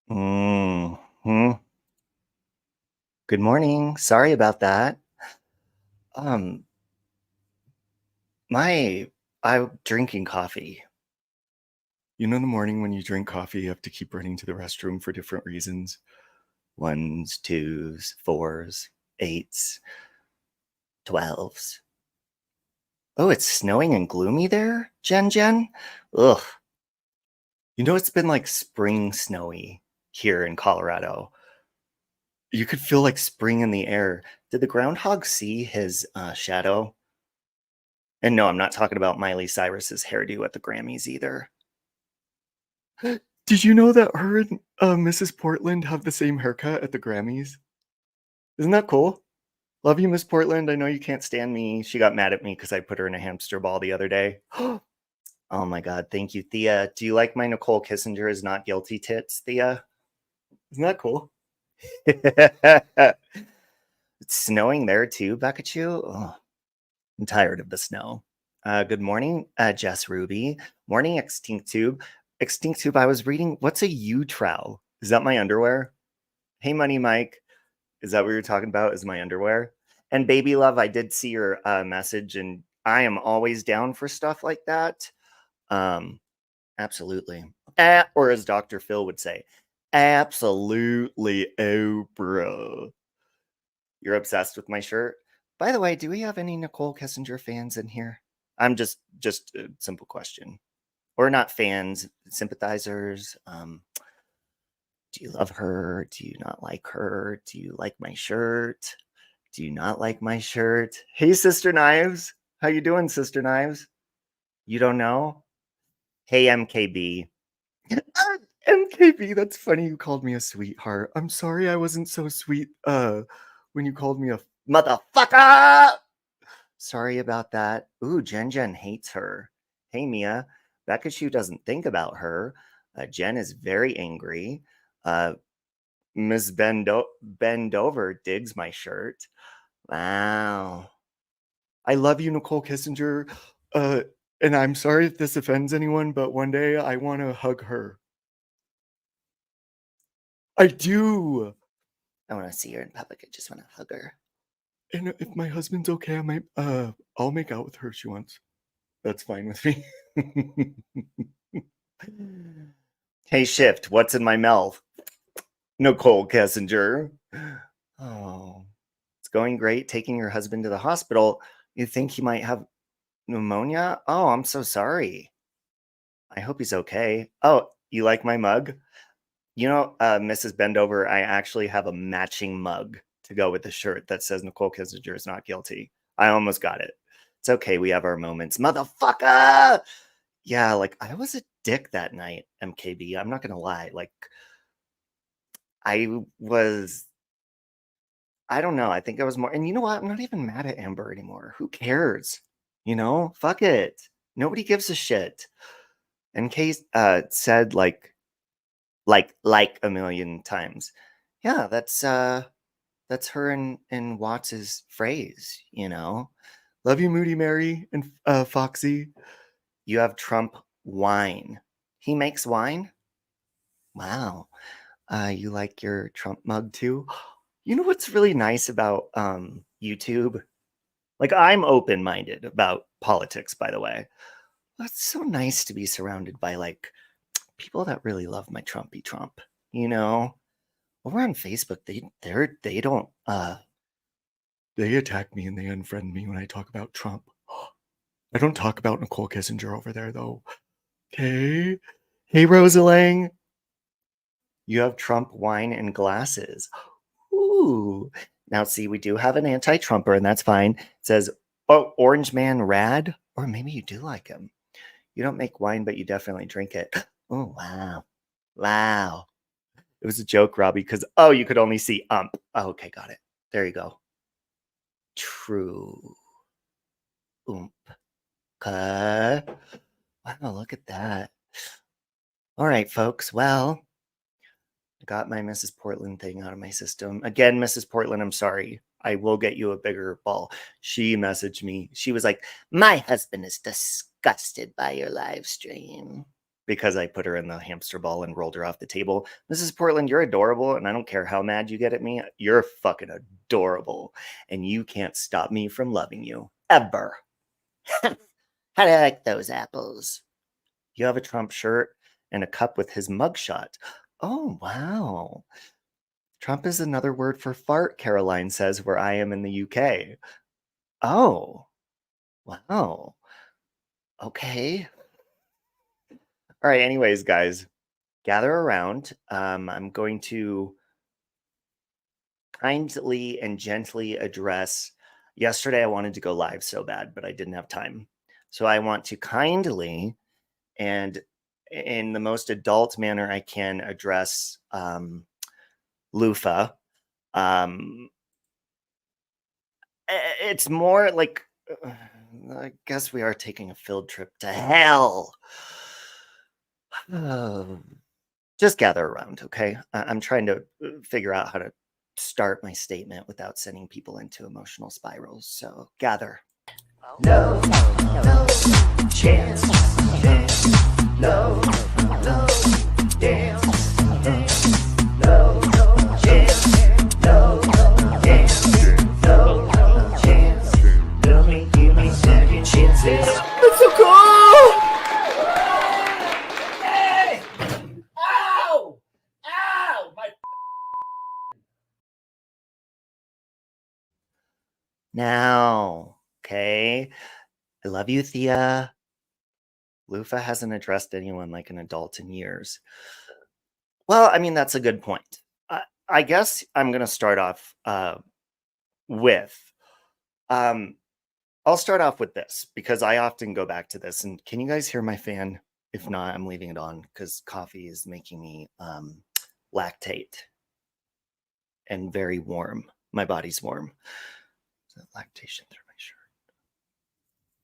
Hmm. Good morning. Sorry about that. Um, my I'm drinking coffee. You know, in the morning when you drink coffee, you have to keep running to the restroom for different reasons. Ones, twos, fours, eights, 12s. Oh, it's snowing and gloomy there, Jen? Ugh. You know, it's been like spring snowy here in Colorado. You could feel like spring in the air. Did the groundhog see his shadow? And no, I'm not talking about Miley Cyrus's hairdo at the Grammys either. Did you know that her and Mrs. Portland have the same haircut at the Grammys? Isn't that cool? Love you, Miss Portland. I know you can't stand me. She got mad at me because I put her in a hamster ball the other day. Oh my God. Thank you, Thea. Do you like my Nicole Kissinger is not guilty tits, Thea? Isn't that cool? It's snowing there too, Bakachu. Oh, I'm tired of the snow. Good morning, Jess Ruby. Morning, Extinct Tube. Extinct Tube, I was reading, what's a U-trow? Is that my underwear? Hey, Money Mike. Is that what you're talking about? Is my underwear? And Baby Love, I did see your message, and I am always down for stuff like that. Um, absolutely. Or as Dr. Phil would say, absolutely, Oprah. You're obsessed with my shirt. By the way, do we have any Nicole Kissinger fans in here? I'm just a simple question. Or not fans, sympathizers. Do you love her? Do you not like her? Do you like my shirt? Do you not like my shirt? Hey, Sister Knives. How you doing, Sister Knives? You don't know? Hey, MKB. MKB, that's funny you called me a sweetheart. I'm sorry I wasn't so sweet when you called me a motherfucker. Sorry about that. Ooh, Jen hates her. Hey, Mia. Bekashu doesn't think about her. Jen is very angry. Uh, Miss Bendover digs my shirt. Wow. I love you, Nicole Kissinger. Uh, and I'm sorry if this offends anyone, but one day I want to hug her. I do. I want to see her in public. I just want to hug her. And if my husband's okay, I might I'll make out with her if she wants. That's fine with me. Hey, Shift, what's in my mouth? Nicole Kessinger. Oh, it's going great taking your husband to the hospital. You think he might have pneumonia? Oh, I'm so sorry. I hope he's okay. Oh, you like my mug? You know, Mrs. Bendover, I actually have a matching mug to go with the shirt that says Nicole Kissinger is not guilty. I almost got it. It's okay. We have our moments. Motherfucker! Yeah, like I was a dick that night, MKB. I'm not gonna lie. Like I was, I don't know. I think I was more, and you know what? I'm not even mad at Amber anymore. Who cares? You know, fuck it. Nobody gives a shit. And Kay said like a million times. Yeah, that's her and Watts's phrase, you know. Love you, Moody Mary and Foxy. You have Trump wine. He makes wine? Wow. You like your Trump mug too? You know what's really nice about YouTube? Like I'm open-minded about politics, by the way. It's so nice to be surrounded by like people that really love my Trumpy Trump, you know? Over on Facebook, they don't they attack me and they unfriend me when I talk about Trump. I don't talk about Nicole Kissinger over there though. Okay. Hey Rosalang, you have Trump wine and glasses. Ooh. Now see, we do have an anti-Trumper, and that's fine. It says, oh, Orange Man Rad. Or maybe you do like him. You don't make wine, but you definitely drink it. Oh wow. Wow. It was a joke, Robbie, because oh, you could only see ump. Oh, okay, got it. There you go. True. Oomp. Okay. Wow, look at that. All right, folks. Well, I got my Mrs. Portland thing out of my system. Again, Mrs. Portland, I'm sorry. I will get you a bigger ball. She messaged me. She was like, my husband is disgusted by your live stream. because I put her in the hamster ball and rolled her off the table. Mrs. Portland, you're adorable, and I don't care how mad you get at me. You're fucking adorable, and you can't stop me from loving you. Ever. How do I like those apples? You have a Trump shirt and a cup with his mugshot. Oh, wow. Trump is another word for fart, Caroline says, where I am in the UK. Oh, wow. Okay. All right, anyways, guys, gather around. I'm going to kindly and gently address. Yesterday, I wanted to go live so bad, but I didn't have time. So I want to kindly and in the most adult manner I can address Lufa. It's more like I guess we are taking a field trip to hell. Just gather around, okay? I'm trying to figure out how to start my statement without sending people into emotional spirals. So gather. No, no chance, no, no dance, no chance, no dance, no chance. Give me second chances. That's so cool! Hey! Ow! Ow! My now, okay. I love you, Thea. Lufa hasn't addressed anyone like an adult in years. Well, I mean, that's a good point. I guess I'm going to start off with, I'll start off with this because I often go back to this. And can you guys hear my fan? If not, I'm leaving it on because coffee is making me lactate and very warm. My body's warm. So lactation through my shirt.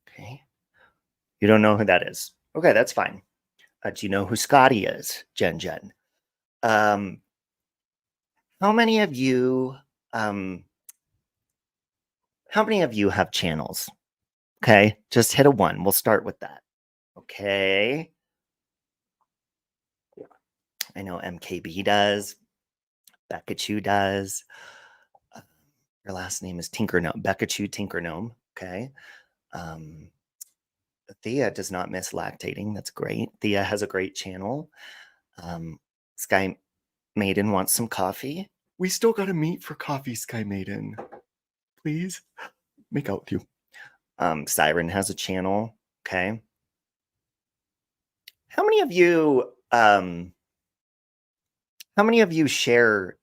Okay. You don't know who that is. Okay, that's fine. Do you know who Skadi is, Jen? How many of you have channels? Okay, just hit a 1. We'll start with that. Okay. I know MKB does. Beckachu does. Her last name is Tinkernome. Beckachu Tinkernome. Okay. Thea does not miss lactating. That's great. Thea has a great channel. Sky Maiden wants some coffee. We still got to meet for coffee, Sky Maiden. Please make out with you. Siren has a channel. Okay. How many of you share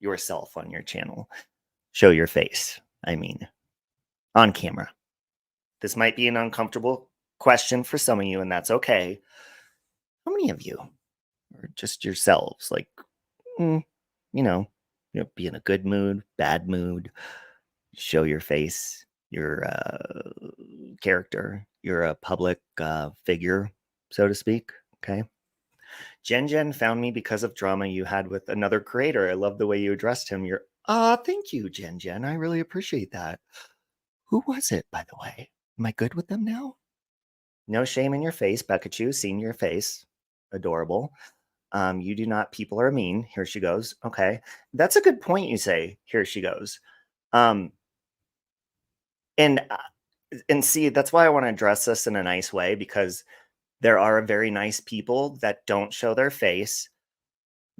yourself on your channel? Show your face. I mean, on camera. This might be an uncomfortable question for some of you, and that's okay. How many of you are just yourselves? Like, you know, be in a good mood, bad mood, show your face, your character, you're a public figure, so to speak. Okay. Jen found me because of drama you had with another creator. I love the way you addressed him. Thank you, Jen. I really appreciate that. Who was it, by the way? Am I good with them now? No shame in your face, Beckachu. Seen your face. Adorable. You do not. People are mean. Here she goes. Okay. That's a good point you say. Here she goes. And see, that's why I want to address this in a nice way, because there are very nice people that don't show their face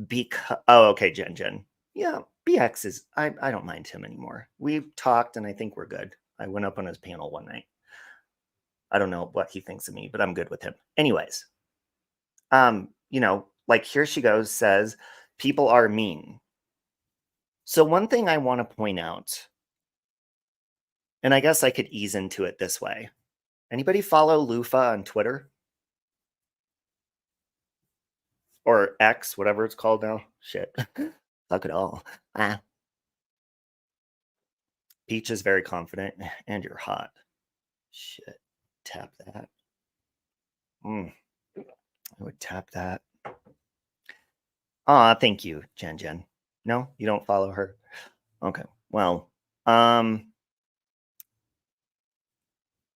because, okay, Jen. Yeah, BX is, I don't mind him anymore. We've talked and I think we're good. I went up on his panel one night. I don't know what he thinks of me, but I'm good with him. Anyways, like here she goes, says, people are mean. So one thing I want to point out, and I guess I could ease into it this way. Anybody follow Lufa on Twitter? Or X, whatever it's called now? Shit. Fuck it all. Peach is very confident, and you're hot. Shit. Tap that. I would tap that. Thank you, Jen. No, you don't follow her? Okay. Well,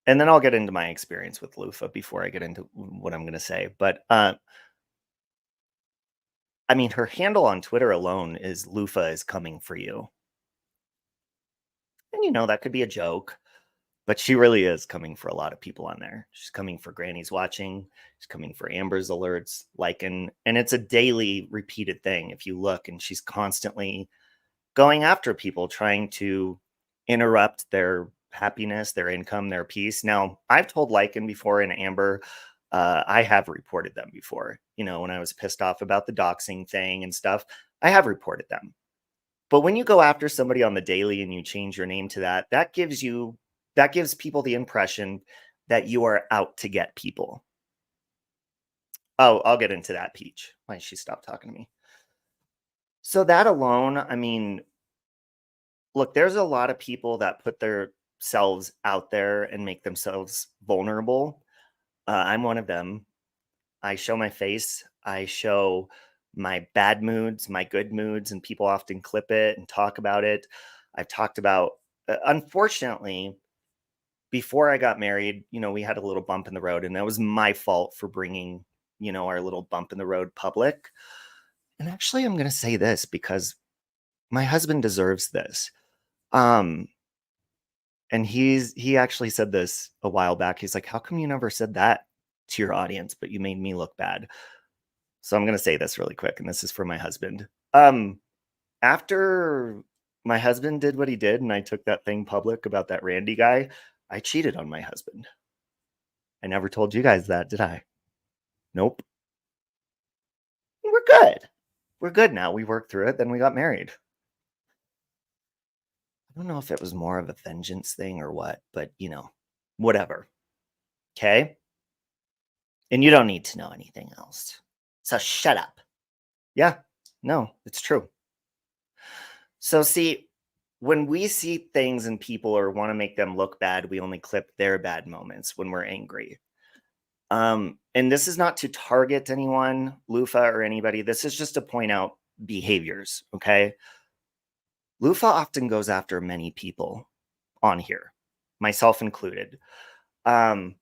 And then I'll get into my experience with loofah before I get into what I'm going to say. But I mean, her handle on Twitter alone is loofah is coming for you. And that could be a joke, but she really is coming for a lot of people on there. She's coming for Granny's watching. She's coming for Amber's alerts, liking, and it's a daily repeated thing. If you look, and she's constantly going after people, trying to interrupt their happiness, their income, their peace. Now, I've told Lycan before and Amber, I have reported them before. When I was pissed off about the doxing thing and stuff, I have reported them. But when you go after somebody on the daily and you change your name to that gives people the impression that you are out to get people. Oh, I'll get into that, Peach. Why she stopped talking to me? So that alone, I mean, look, there's a lot of people that put themselves out there and make themselves vulnerable. I'm one of them. I show my face. I show my bad moods, my good moods, and people often clip it and talk about it. I've talked about, unfortunately, before I got married, we had a little bump in the road, and that was my fault for bringing, our little bump in the road public. And actually, I'm going to say this because my husband deserves this. And he actually said this a while back. He's like, how come you never said that to your audience, but you made me look bad? So I'm going to say this really quick, and this is for my husband. After my husband did what he did, and I took that thing public about that Randy guy, I cheated on my husband. I never told you guys that, did I? Nope. We're good. We're good now. We worked through it. Then we got married. I don't know if it was more of a vengeance thing or what, but whatever. Okay. And you don't need to know anything else. So shut up. Yeah, no, it's true. So see, when we see things in people or want to make them look bad, we only clip their bad moments when we're angry. And this is not to target anyone, Lufa or anybody. This is just to point out behaviors, okay? Lufa often goes after many people on here, myself included. I've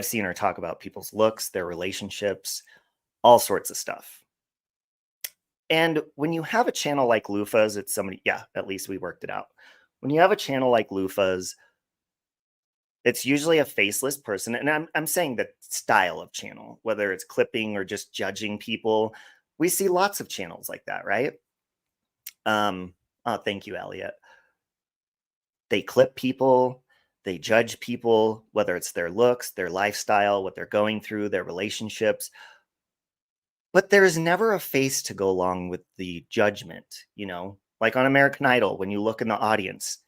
seen her talk about people's looks, their relationships, all sorts of stuff. And when you have a channel like Lufa's, it's somebody, yeah, at least we worked it out. When you have a channel like Lufa's, it's usually a faceless person. And I'm saying the style of channel, whether it's clipping or just judging people. We see lots of channels like that, right? Oh, thank you, Elliot. They clip people, they judge people, whether it's their looks, their lifestyle, what they're going through, their relationships. But there's never a face to go along with the judgment, like on American Idol, when you look in the audience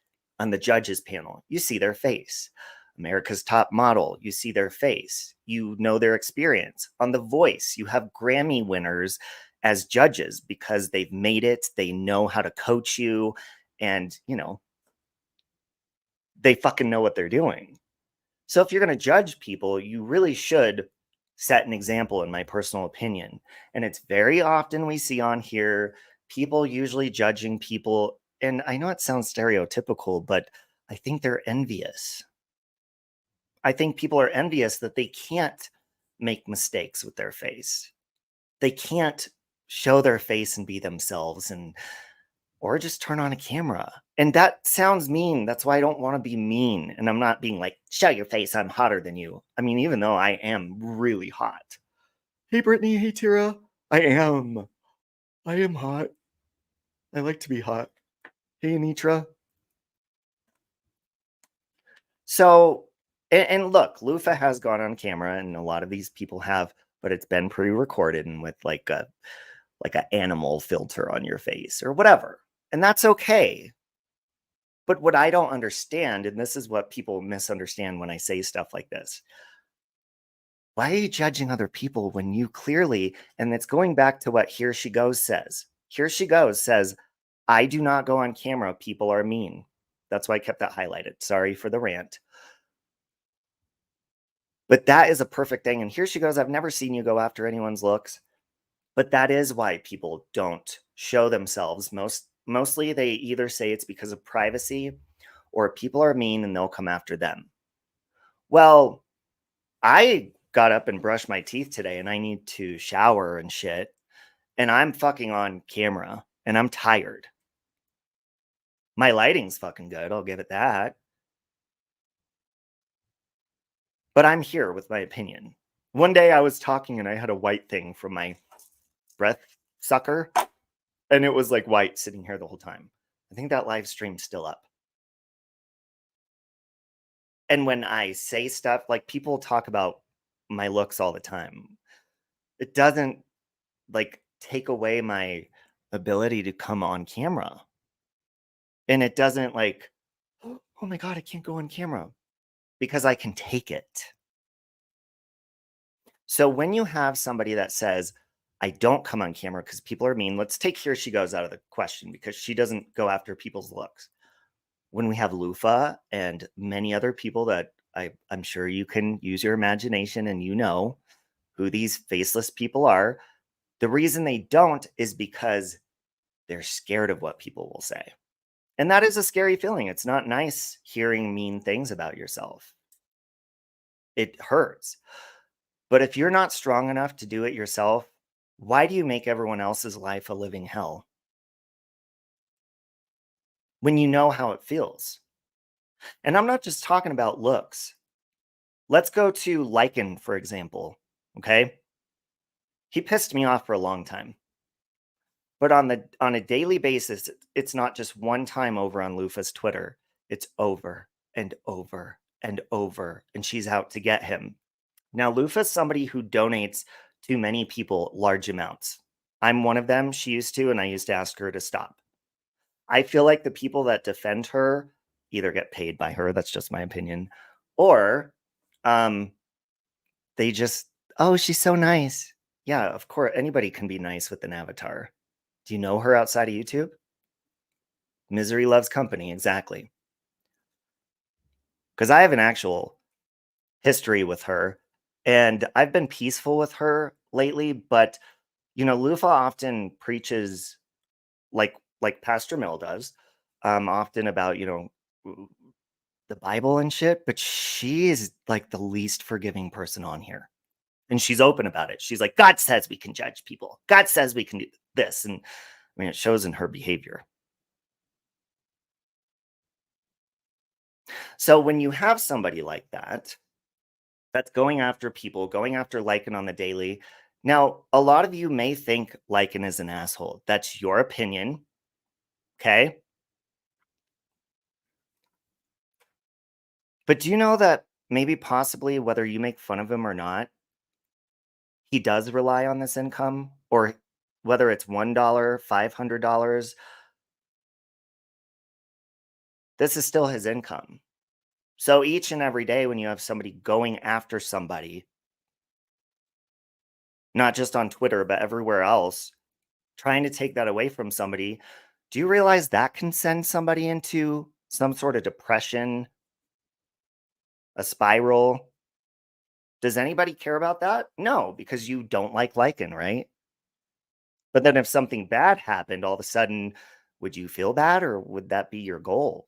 on the judges panel, you see their face. America's Top Model, you see their face. You know their experience. On The Voice, you have Grammy winners as judges because they've made it. They know how to coach you, and, they fucking know what they're doing. So if you're going to judge people, you really should set an example, in my personal opinion. And it's very often we see on here people usually judging people. And I know it sounds stereotypical, but I think they're envious. I think people are envious that they can't make mistakes with their face. They can't show their face and be themselves, or just turn on a camera. And that sounds mean. That's why I don't want to be mean. And I'm not being like, show your face, I'm hotter than you. I mean, even though I am really hot. Hey, Brittany. Hey, Tira. I am hot. I like to be hot. Hey, Anitra. So, and look, Lufa has gone on camera, and a lot of these people have, but it's been pre-recorded and with like an animal filter on your face or whatever. And that's okay. But what I don't understand, and this is what people misunderstand when I say stuff like this, why are you judging other people when you clearly, and it's going back to what Here She Goes says. Here She Goes says, I do not go on camera. People are mean. That's why I kept that highlighted. Sorry for the rant. But that is a perfect thing. And Here She Goes, I've never seen you go after anyone's looks. But that is why people don't show themselves. Mostly they either say it's because of privacy or people are mean and they'll come after them. Well, I got up and brushed my teeth today and I need to shower and shit. And I'm fucking on camera and I'm tired. My lighting's fucking good. I'll give it that. But I'm here with my opinion. One day I was talking and I had a white thing from my breath sucker and it was like white sitting here the whole time. I think that live stream's still up. And when I say stuff, like people talk about my looks all the time, it doesn't like take away my ability to come on camera. And it doesn't like, oh my God, I can't go on camera because I can take it. So when you have somebody that says, I don't come on camera because people are mean, let's take Here She Goes out of the question because she doesn't go after people's looks. When we have Lufa and many other people that I'm sure you can use your imagination and you know who these faceless people are, the reason they don't is because they're scared of what people will say. And that is a scary feeling. It's not nice hearing mean things about yourself. It hurts. But if you're not strong enough to do it yourself, why do you make everyone else's life a living hell when you know how it feels? And I'm not just talking about looks. Let's go to Lycan, for example. Okay. He pissed me off for a long time. But on a daily basis, it's not just one time over on Lufa's Twitter. It's over and over and over, and she's out to get him. Now, Lufa's somebody who donates to many people large amounts. I'm one of them. She used to, and I used to ask her to stop. I feel like the people that defend her either get paid by her, that's just my opinion, or um, they just, oh, she's so nice. Yeah, of course, anybody can be nice with an avatar. Do you know her outside of YouTube? Misery loves company, exactly. Because I have an actual history with her, and I've been peaceful with her lately. But you know, Lufa often preaches like Pastor Mill does, often about the Bible and shit. But she is like the least forgiving person on here, and she's open about it. She's like, God says we can judge people. God says we can do this, and I mean, it shows in her behavior. So when you have somebody like that, that's going after people, going after Lycan on the daily. Now, a lot of you may think Lycan is an asshole. That's your opinion. Okay. But do you know that maybe possibly whether you make fun of him or not, he does rely on this income? Or whether it's $1, $500, this is still his income. So each and every day when you have somebody going after somebody, not just on Twitter, but everywhere else, trying to take that away from somebody, do you realize that can send somebody into some sort of depression, a spiral? Does anybody care about that? No, because you don't like lichen, right? But then if something bad happened, all of a sudden, would you feel bad or would that be your goal?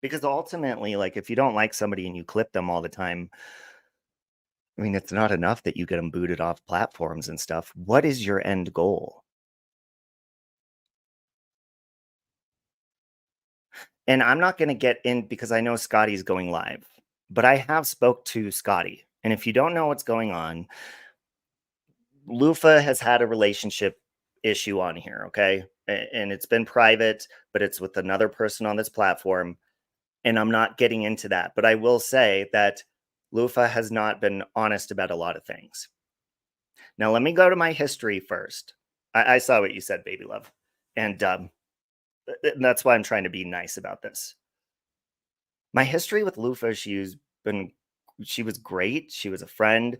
Because ultimately, like if you don't like somebody and you clip them all the time, I mean, it's not enough that you get them booted off platforms and stuff. What is your end goal? And I'm not going to get in because I know Scotty's going live, but I have spoke to Scotty. And if you don't know what's going on, Lufa has had a relationship issue on here, okay? And it's been private, but it's with another person on this platform. And I'm not getting into that, but I will say that Lufa has not been honest about a lot of things. Now, let me go to my history first. I saw what you said, baby love. And that's why I'm trying to be nice about this. My history with Lufa, she was great. She was a friend.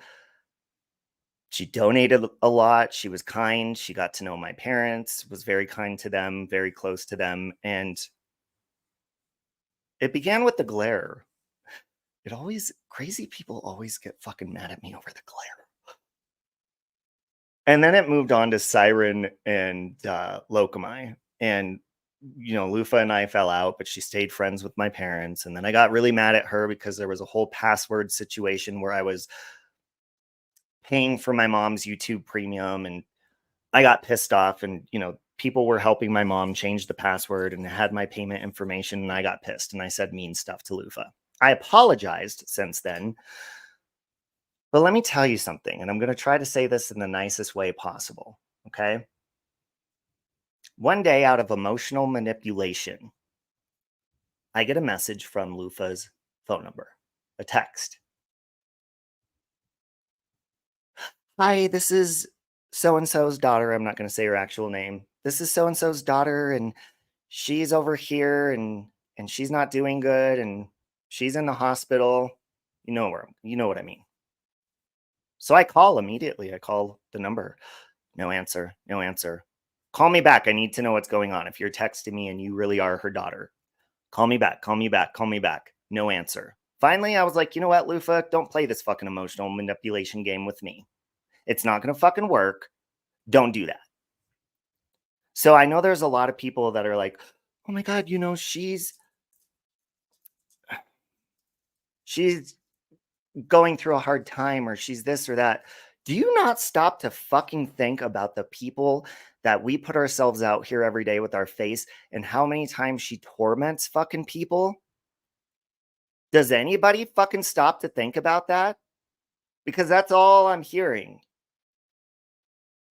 She donated a lot. She was kind. She got to know my parents, was very kind to them, very close to them. And it began with the glare. Crazy people always get fucking mad at me over the glare. And then it moved on to Siren and Lokomai. And, Lufa and I fell out, but she stayed friends with my parents. And then I got really mad at her because there was a whole password situation where I was paying for my mom's YouTube premium, and I got pissed off. And, people were helping my mom change the password and had my payment information. And I got pissed and I said mean stuff to Lufa. I apologized since then. But let me tell you something, and I'm going to try to say this in the nicest way possible. Okay. One day, out of emotional manipulation, I get a message from Lufa's phone number, a text. Hi, this is so and so's daughter. I'm not going to say her actual name. This is so and so's daughter, and she's over here, and she's not doing good, and she's in the hospital. You know what I mean. So I call immediately. I call the number. No answer. No answer. Call me back. I need to know what's going on. If you're texting me and you really are her daughter, call me back. Call me back. Call me back. No answer. Finally, I was like, you know what, Lufa? Don't play this fucking emotional manipulation game with me. It's not going to fucking work. Don't do that. So I know there's a lot of people that are like, oh my God, she's going through a hard time, or she's this or that. Do you not stop to fucking think about the people that we put ourselves out here every day with our face and how many times she torments fucking people? Does anybody fucking stop to think about that? Because that's all I'm hearing.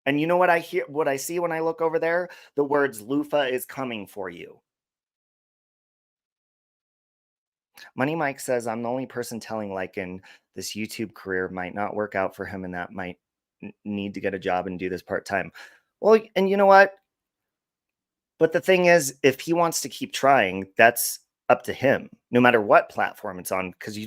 And you know what what I see when I look over there? The words Lufa is coming for you. Money Mike says, I'm the only person telling Lycan this YouTube career might not work out for him and that might need to get a job and do this part-time. Well, and you know what? But the thing is, if he wants to keep trying, that's up to him, no matter what platform it's on, because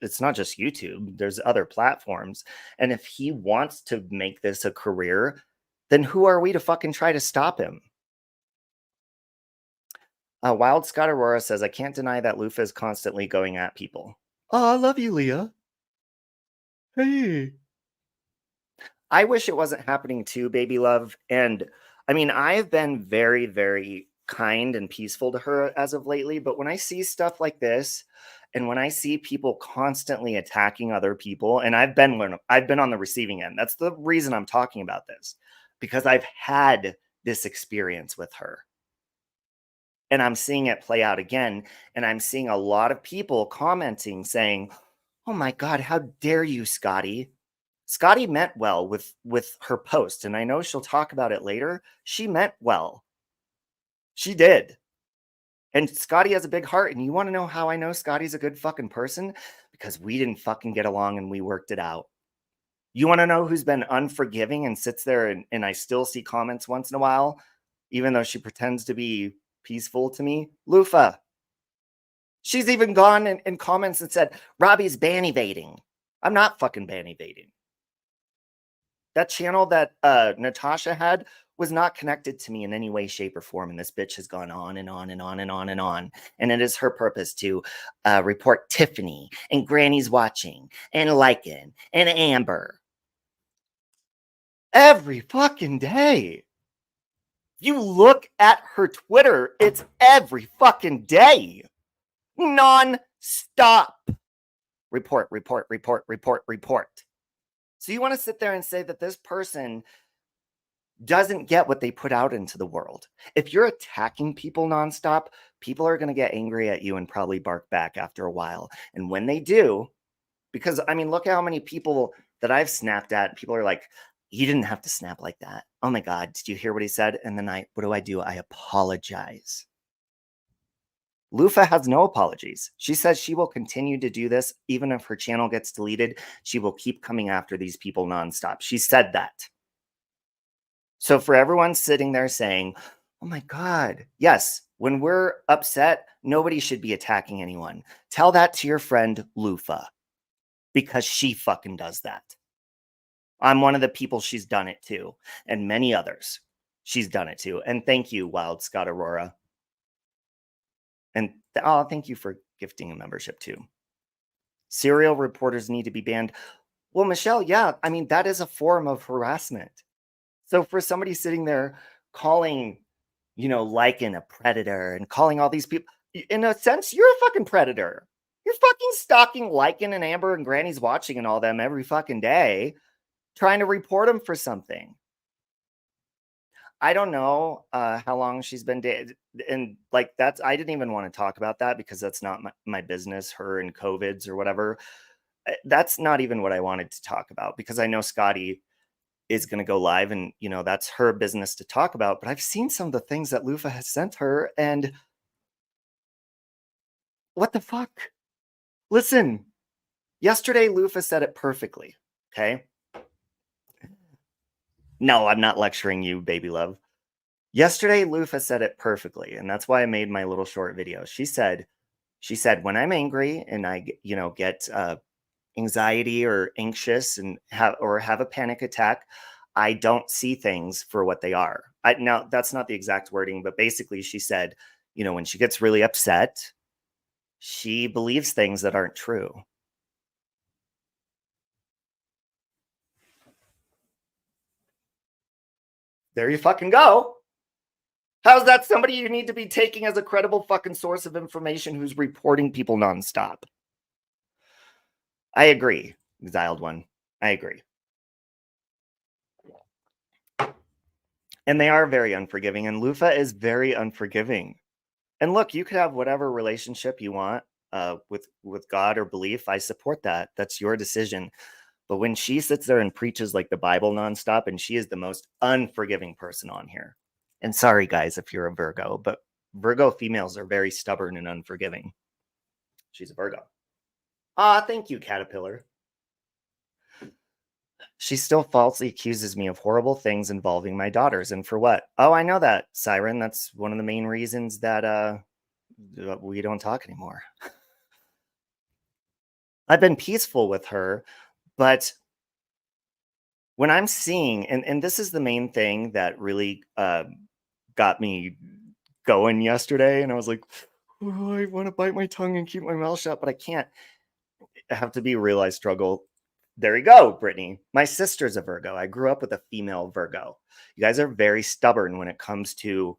it's not just YouTube, there's other platforms. And if he wants to make this a career, then who are we to fucking try to stop him? Wild Scott Aurora says, I can't deny that Lufa is constantly going at people. Oh, I love you, Leah. Hey. I wish it wasn't happening too, baby love. And I mean, I have been very, very kind and peaceful to her as of lately. But when I see stuff like this, and when I see people constantly attacking other people, and I've been on the receiving end. That's the reason I'm talking about this, because I've had this experience with her. And I'm seeing it play out again. And I'm seeing a lot of people commenting saying, oh my God, how dare you, Scotty? Scotty meant well with her post. And I know she'll talk about it later. She meant well. She did. And Scotty has a big heart. And you want to know how I know Scotty's a good fucking person? Because we didn't fucking get along and we worked it out. You want to know who's been unforgiving and sits there and I still see comments once in a while, even though she pretends to be peaceful to me? Lufa. She's even gone in comments and said, Robbie's ban evading. I'm not fucking ban evading. That channel that Natasha had was not connected to me in any way, shape, or form. And this bitch has gone on and on and on and on and on. And it is her purpose to report Tiffany and Granny's watching and Lycan and Amber. Every fucking day. You look at her Twitter, it's every fucking day. Non-stop. Report, report, report, report, report. So you want to sit there and say that this person doesn't get what they put out into the world. If you're attacking people nonstop, people are going to get angry at you and probably bark back after a while. And when they do, because I mean, look at how many people that I've snapped at. People are like, you didn't have to snap like that. Oh my God, did you hear what he said? And then what do? I apologize. Lufa has no apologies. She says she will continue to do this. Even if her channel gets deleted, she will keep coming after these people nonstop. She said that. So for everyone sitting there saying, oh my God, yes, when we're upset, nobody should be attacking anyone. Tell that to your friend Lufa, because she fucking does that. I'm one of the people she's done it to, and many others she's done it to. And thank you, Wild Scott Aurora. And thank you for gifting a membership too. Serial reporters need to be banned. Well, Michelle, yeah, I mean, that is a form of harassment. So for somebody sitting there calling, Lycan a predator and calling all these people, in a sense, you're a fucking predator. You're fucking stalking Lycan and Amber and Granny's watching and all them every fucking day, trying to report them for something. I don't know how long she's been dating, and like I didn't even want to talk about that because that's not my business. Her and COVIDs or whatever. That's not even what I wanted to talk about because I know Skadi is going to go live, and that's her business to talk about. But I've seen some of the things that Lufa has sent her, and what the fuck? Listen, yesterday Lufa said it perfectly. Okay. No, I'm not lecturing you, baby love. Yesterday, Lufa said it perfectly, and that's why I made my little short video. She said, when I'm angry and I, get anxiety or anxious and have a panic attack, I don't see things for what they are. Now that's not the exact wording, but basically she said, when she gets really upset, she believes things that aren't true. There you fucking go. How's that somebody you need to be taking as a credible fucking source of information who's reporting people nonstop? I agree, Exiled One. I agree. And they are very unforgiving, and Lufa is very unforgiving. And look, you could have whatever relationship you want with God or belief. I support that. That's your decision. But when she sits there and preaches like the Bible nonstop, and she is the most unforgiving person on here. And sorry, guys, if you're a Virgo, but Virgo females are very stubborn and unforgiving. She's a Virgo. Thank you, Caterpillar. She still falsely accuses me of horrible things involving my daughters. And for what? Oh, I know that, Siren. That's one of the main reasons that we don't talk anymore. I've been peaceful with her, but when I'm seeing, and this is the main thing that really got me going yesterday, and I was like, oh, I want to bite my tongue and keep my mouth shut, but I can't. I have to be real. I struggle. There you go, Brittany. My sister's a Virgo. I grew up with a female Virgo. You guys are very stubborn when it comes to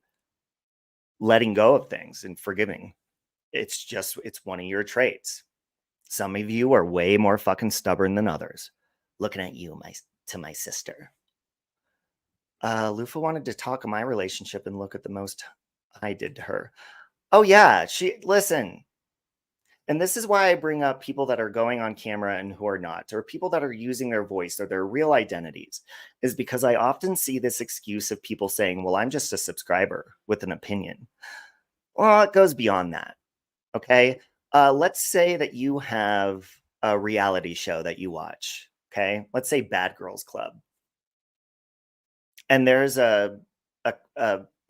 letting go of things and forgiving. It's one of your traits. Some of you are way more fucking stubborn than others. Looking at you, my sister. Lufa wanted to talk of my relationship and look at the most I did to her. Oh yeah, listen. And this is why I bring up people that are going on camera and who are not, or people that are using their voice or their real identities, is because I often see this excuse of people saying, well, I'm just a subscriber with an opinion. Well, it goes beyond that. Okay. Let's say that you have a reality show that you watch. Okay. Let's say Bad Girls Club. And there's a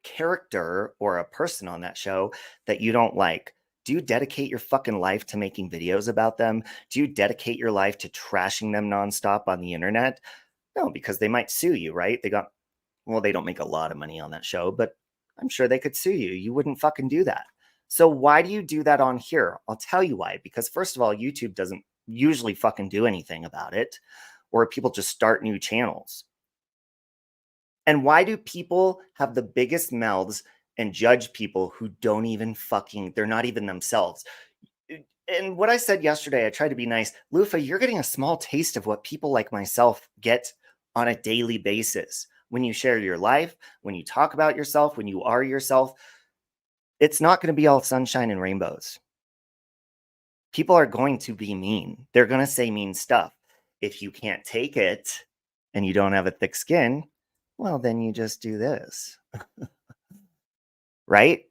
character or a person on that show that you don't like. Do you dedicate your fucking life to making videos about them? Do you dedicate your life to trashing them nonstop on the internet? No, because they might sue you, right? They don't make a lot of money on that show, but I'm sure they could sue you. You wouldn't fucking do that. So why do you do that on here? I'll tell you why. Because first of all, YouTube doesn't usually fucking do anything about it, or people just start new channels. And why do people have the biggest mouths and judge people who don't even they're not even themselves? And what I said yesterday, I tried to be nice. Lufa, you're getting a small taste of what people like myself get on a daily basis. When you share your life, when you talk about yourself, when you are yourself, it's not going to be all sunshine and rainbows. People are going to be mean. They're going to say mean stuff. If you can't take it and you don't have a thick skin, well, then you just do this. Right?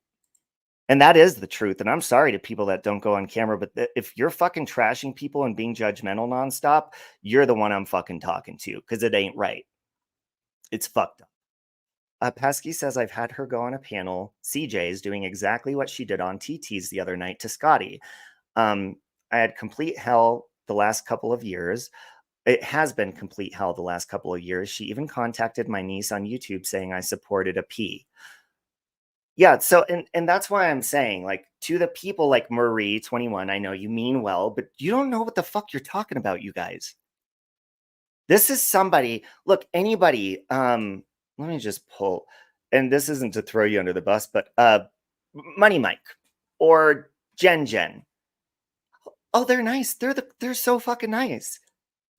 And that is the truth. And I'm sorry to people that don't go on camera, but if you're fucking trashing people and being judgmental nonstop, you're the one I'm fucking talking to because it ain't right. It's fucked up. Pesky says, I've had her go on a panel. CJ is doing exactly what she did on TT's the other night to Skadi. I had complete hell the last couple of years. It has been complete hell the last couple of years. She even contacted my niece on YouTube saying I supported a P. Yeah, so and that's why I'm saying, like, to the people like Marie 21, I know you mean well, but you don't know what the fuck you're talking about, you guys. This is somebody, look, anybody, let me just pull, and this isn't to throw you under the bus, but Money Mike or Jen. Oh, they're nice. They're so fucking nice.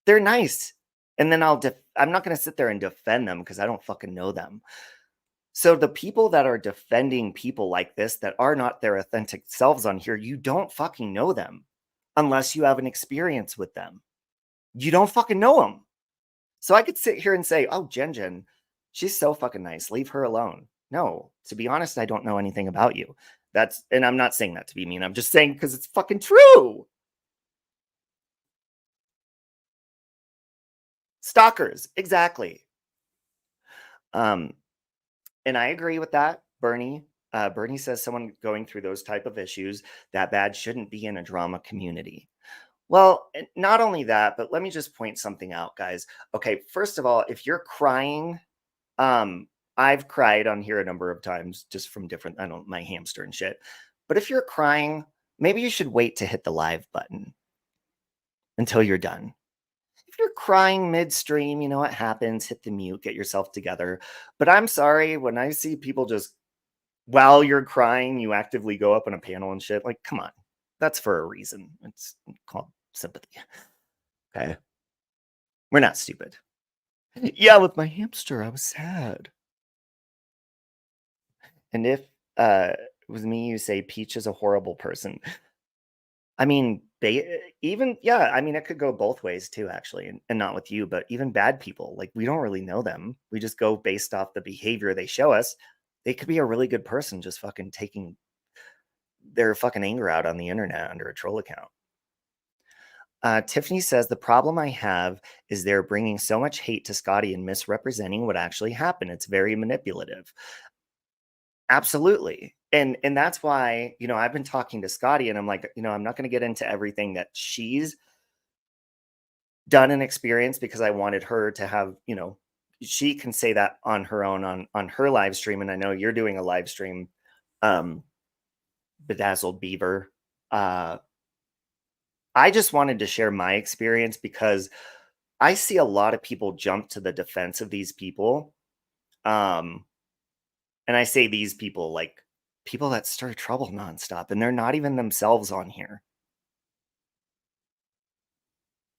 They're nice. And then I'm not going to sit there and defend them because I don't fucking know them. So the people that are defending people like this that are not their authentic selves on here, you don't fucking know them unless you have an experience with them. You don't fucking know them. So I could sit here and say, oh, Jen, she's so fucking nice. Leave her alone. No, to be honest, I don't know anything about you. And I'm not saying that to be mean. I'm just saying because it's fucking true. Stalkers, exactly. And I agree with that, Bernie. Bernie says someone going through those type of issues that bad shouldn't be in a drama community. Well, not only that, but let me just point something out, guys. Okay, first of all, if you're crying, I've cried on here a number of times just from different, my hamster and shit. But if you're crying, maybe you should wait to hit the live button until you're done. If you're crying midstream, you know what happens, hit the mute, get yourself together. But I'm sorry, when I see people just, while you're crying, you actively go up on a panel and shit, like, come on. That's for a reason. It's called sympathy. Okay. We're not stupid. Yeah, with my hamster, I was sad. And if it was me, you say Peach is a horrible person. I mean, even, yeah, I mean, it could go both ways too, actually, and not with you, but even bad people, like, we don't really know them. We just go based off the behavior they show us. They could be a really good person just fucking taking their fucking anger out on the internet under a troll account. Tiffany says, the problem I have is they're bringing so much hate to Skadi and misrepresenting what actually happened. It's very manipulative. Absolutely. And that's why, I've been talking to Skadi and I'm like, I'm not going to get into everything that she's done and experienced because I wanted her to have, she can say that on her own on her live stream. And I know you're doing a live stream, Bedazzled Beaver. I just wanted to share my experience because I see a lot of people jump to the defense of these people. And I say these people like people that stir trouble nonstop, and they're not even themselves on here.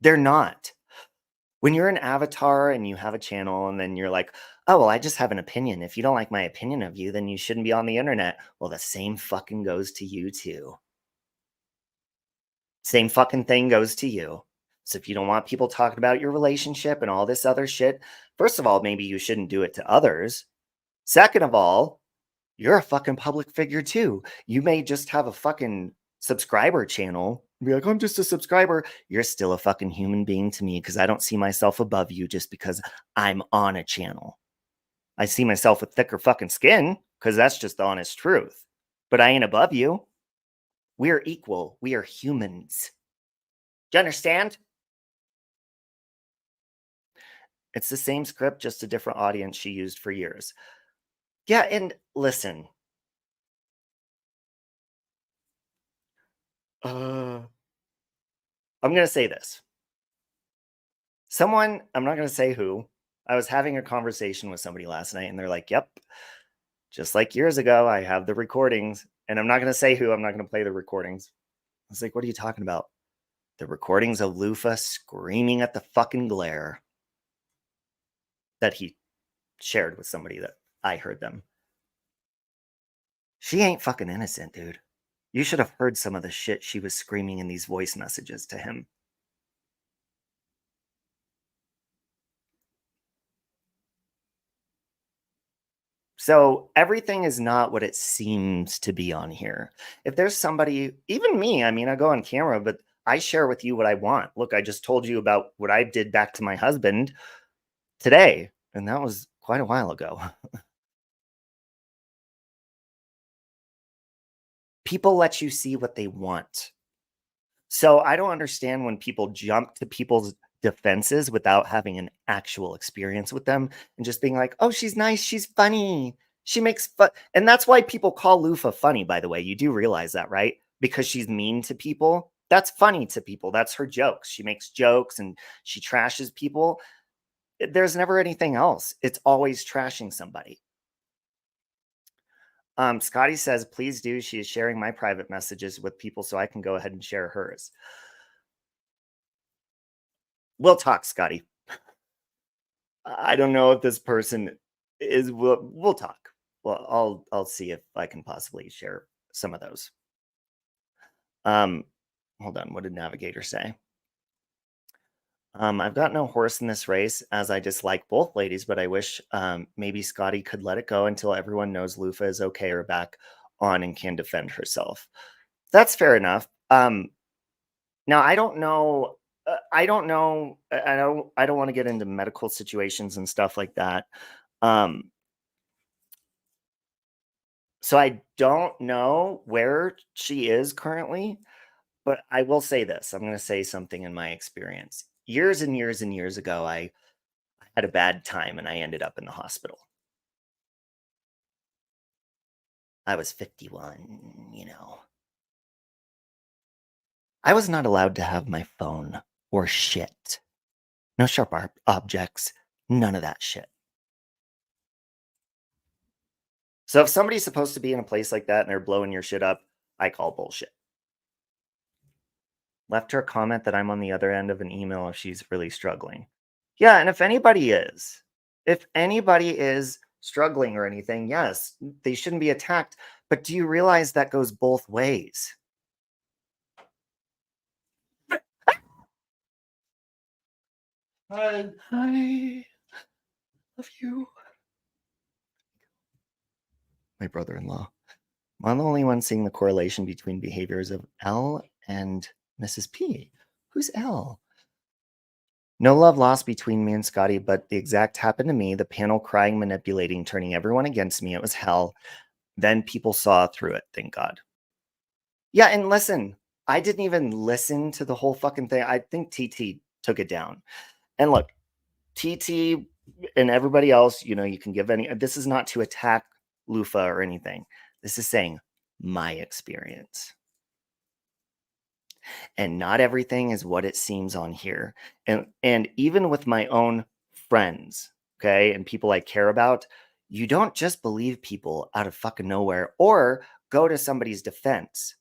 They're not. When you're an avatar and you have a channel and then you're like, oh, well, I just have an opinion. If you don't like my opinion of you, then you shouldn't be on the internet. Well, the same fucking goes to you too. Same fucking thing goes to you. So if you don't want people talking about your relationship and all this other shit, first of all, maybe you shouldn't do it to others. Second of all, you're a fucking public figure too. You may just have a fucking subscriber channel. Be like, I'm just a subscriber. You're still a fucking human being to me because I don't see myself above you just because I'm on a channel. I see myself with thicker fucking skin because that's just the honest truth. But I ain't above you. We're equal. We are humans. Do you understand? It's the same script, just a different audience she used for years. Yeah, and listen. I'm going to say this. Someone, I'm not going to say who, I was having a conversation with somebody last night and they're like, yep, just like years ago, I have the recordings. And I'm not going to say who, I'm not going to play the recordings. I was like, what are you talking about? The recordings of Lufa screaming at the fucking glare that he shared with somebody that I heard them. She ain't fucking innocent, dude. You should have heard some of the shit she was screaming in these voice messages to him. So everything is not what it seems to be on here. If there's somebody, even me, I mean, I go on camera, but I share with you what I want. Look, I just told you about what I did back to my husband today, and that was quite a while ago. People let you see what they want. So I don't understand when people jump to people's defenses without having an actual experience with them and just being like, oh, she's nice, she's funny, she makes fun. And that's why people call Lufa funny, by the way. You do realize that, right? Because she's mean to people. That's funny to people. That's her jokes. She makes jokes and she trashes people. There's never anything else. It's always trashing somebody. Scotty says, please do. She is sharing my private messages with people so I can go ahead and share hers. We'll talk, Scotty. I don't know if this person is. We'll talk. Well, I'll see if I can possibly share some of those. Hold on. What did Navigator say? I've got no horse in this race as I dislike both ladies, but I wish maybe Scotty could let it go until everyone knows Lufa is okay or back on and can defend herself. That's fair enough. Now I don't know. I don't know. I don't want to get into medical situations and stuff like that. So I don't know where she is currently, but I will say this. I'm going to say something in my experience. Years and years and years ago, I had a bad time and I ended up in the hospital. I was 51, you know. I was not allowed to have my phone or shit. No sharp objects, none of that shit. So if somebody's supposed to be in a place like that and they're blowing your shit up, I call bullshit. Left her a comment that I'm on the other end of an email if she's really struggling. Yeah, and if anybody is struggling or anything, yes, they shouldn't be attacked. But do you realize that goes both ways? Hi. Love you. My brother-in-law. I'm the only one seeing the correlation between behaviors of L and Mrs. P. Who's L? No love lost between me and Scotty, but the exact happened to me. The panel crying, manipulating, turning everyone against me. It was hell. Then people saw through it, thank God. Yeah, and listen, I didn't even listen to the whole fucking thing. I think TT took it down. And look, TT and everybody else, you know, you can give any. This is not to attack Lufa or anything. This is saying my experience. And not everything is what it seems on here. And even with my own friends, okay, and people I care about, you don't just believe people out of fucking nowhere or go to somebody's defense.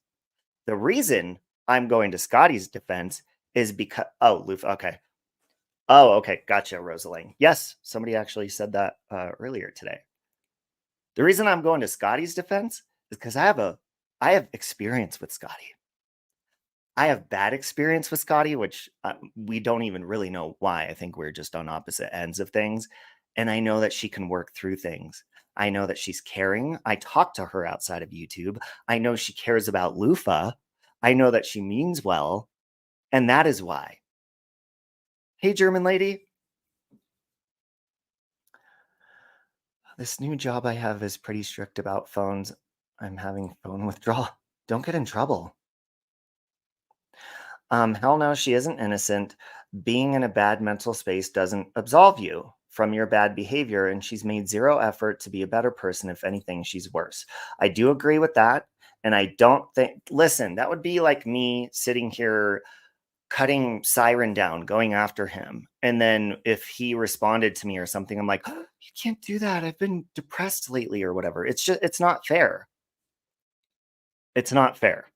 The reason I'm going to Scotty's defense is because Lufa, okay. Oh, okay, gotcha, Rosaline. Yes, somebody actually said that earlier today. The reason I'm going to Scotty's defense is because I have experience with Scotty. I have bad experience with Scotty, which we don't even really know why. I think we're just on opposite ends of things. And I know that she can work through things. I know that she's caring. I talk to her outside of YouTube. I know she cares about Lufa. I know that she means well. And that is why. Hey, German lady. This new job I have is pretty strict about phones. I'm having phone withdrawal. Don't get in trouble. Hell no, she isn't innocent. Being in a bad mental space doesn't absolve you from your bad behavior, and she's made zero effort to be a better person. If anything, she's worse. I do agree with that. And I don't think, listen, that would be like me sitting here cutting Siren down, going after him. And then if he responded to me or something, I'm like, oh, you can't do that. I've been depressed lately or whatever. It's not fair. It's not fair.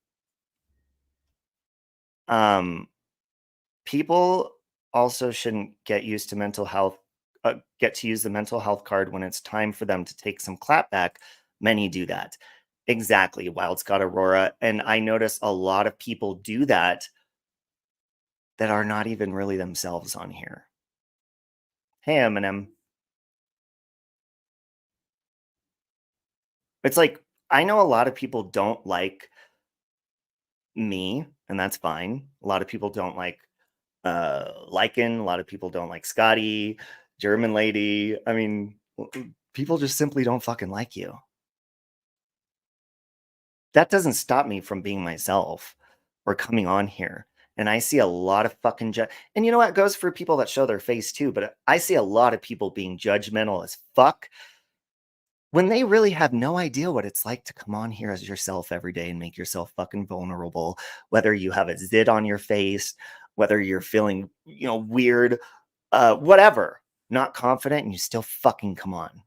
People also shouldn't get used to mental health, get to use the mental health card when it's time for them to take some clapback. Many do that. Exactly, Wild Scott Aurora. And I notice a lot of people do that that are not even really themselves on here. Hey, Eminem. It's like, I know a lot of people don't like me, and that's fine. A lot of people don't like Lycan. A lot of people don't like Scotty, German lady. I mean, people just simply don't fucking like you. That doesn't stop me from being myself or coming on here. And I see a lot of fucking and you know what? It goes for people that show their face too, but I see a lot of people being judgmental as fuck when they really have no idea what it's like to come on here as yourself every day and make yourself fucking vulnerable, whether you have a zit on your face, whether you're feeling, you know, weird, whatever. not confident, and you still fucking come on.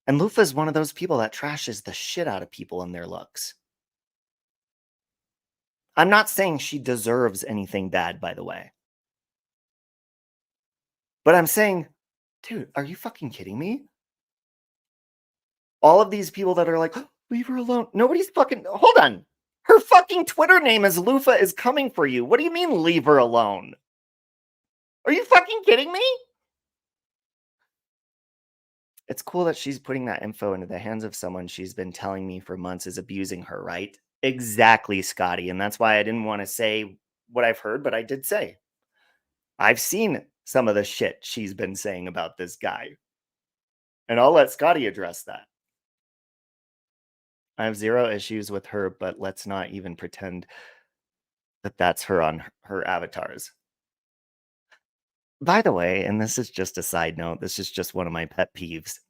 And Lufa is one of those people that trashes the shit out of people and their looks. I'm not saying she deserves anything bad, by the way. But I'm saying, dude, are you fucking kidding me? All of these people that are like, "Oh, leave her alone." Nobody's fucking, hold on. Her fucking Twitter name is Lufa is coming for you. What do you mean leave her alone? Are you fucking kidding me? It's cool that she's putting that info into the hands of someone she's been telling me for months is abusing her, right? Exactly, Scotty. And that's why I didn't want to say what I've heard, but I did say I've seen some of the shit she's been saying about this guy. And I'll let Scotty address that. I have zero issues with her, but let's not even pretend that that's her on her avatars. By the way, and this is just a side note, this is just one of my pet peeves.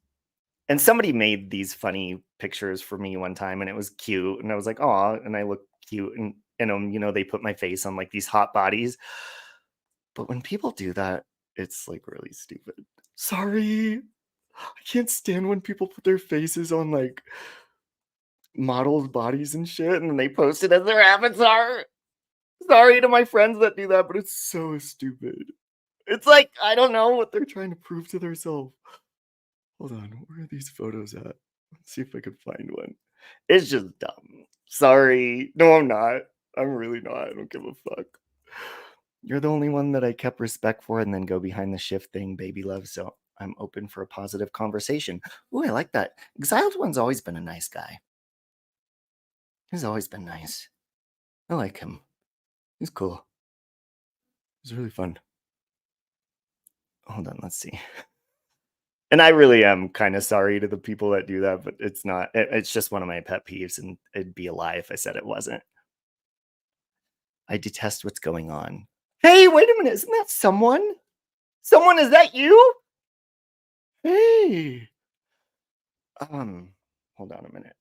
And somebody made these funny pictures for me one time, and it was cute, and I was like, "Aw," and I look cute, and they put my face on, like, these hot bodies. But when people do that, it's, like, really stupid. Sorry. I can't stand when people put their faces on, like, models' bodies and shit, and then they post it as their avatar. Sorry to my friends that do that, but it's so stupid. It's like, I don't know what they're trying to prove to themselves. Hold on, where are these photos at? Let's see if I could find one. It's just dumb. Sorry. No, I'm not. I'm really not. I don't give a fuck. You're the only one that I kept respect for and then go behind the shift thing, baby love. So I'm open for a positive conversation. Ooh, I like that. Exiled One's always been a nice guy. He's always been nice. I like him. He's cool. He's really fun. Hold on, let's see. And I really am kind of sorry to the people that do that, but it's not. It's just one of my pet peeves, and it'd be a lie if I said it wasn't. I detest what's going on. Hey, wait a minute. Isn't that someone? Someone, is that you? Hey. Hold on a minute.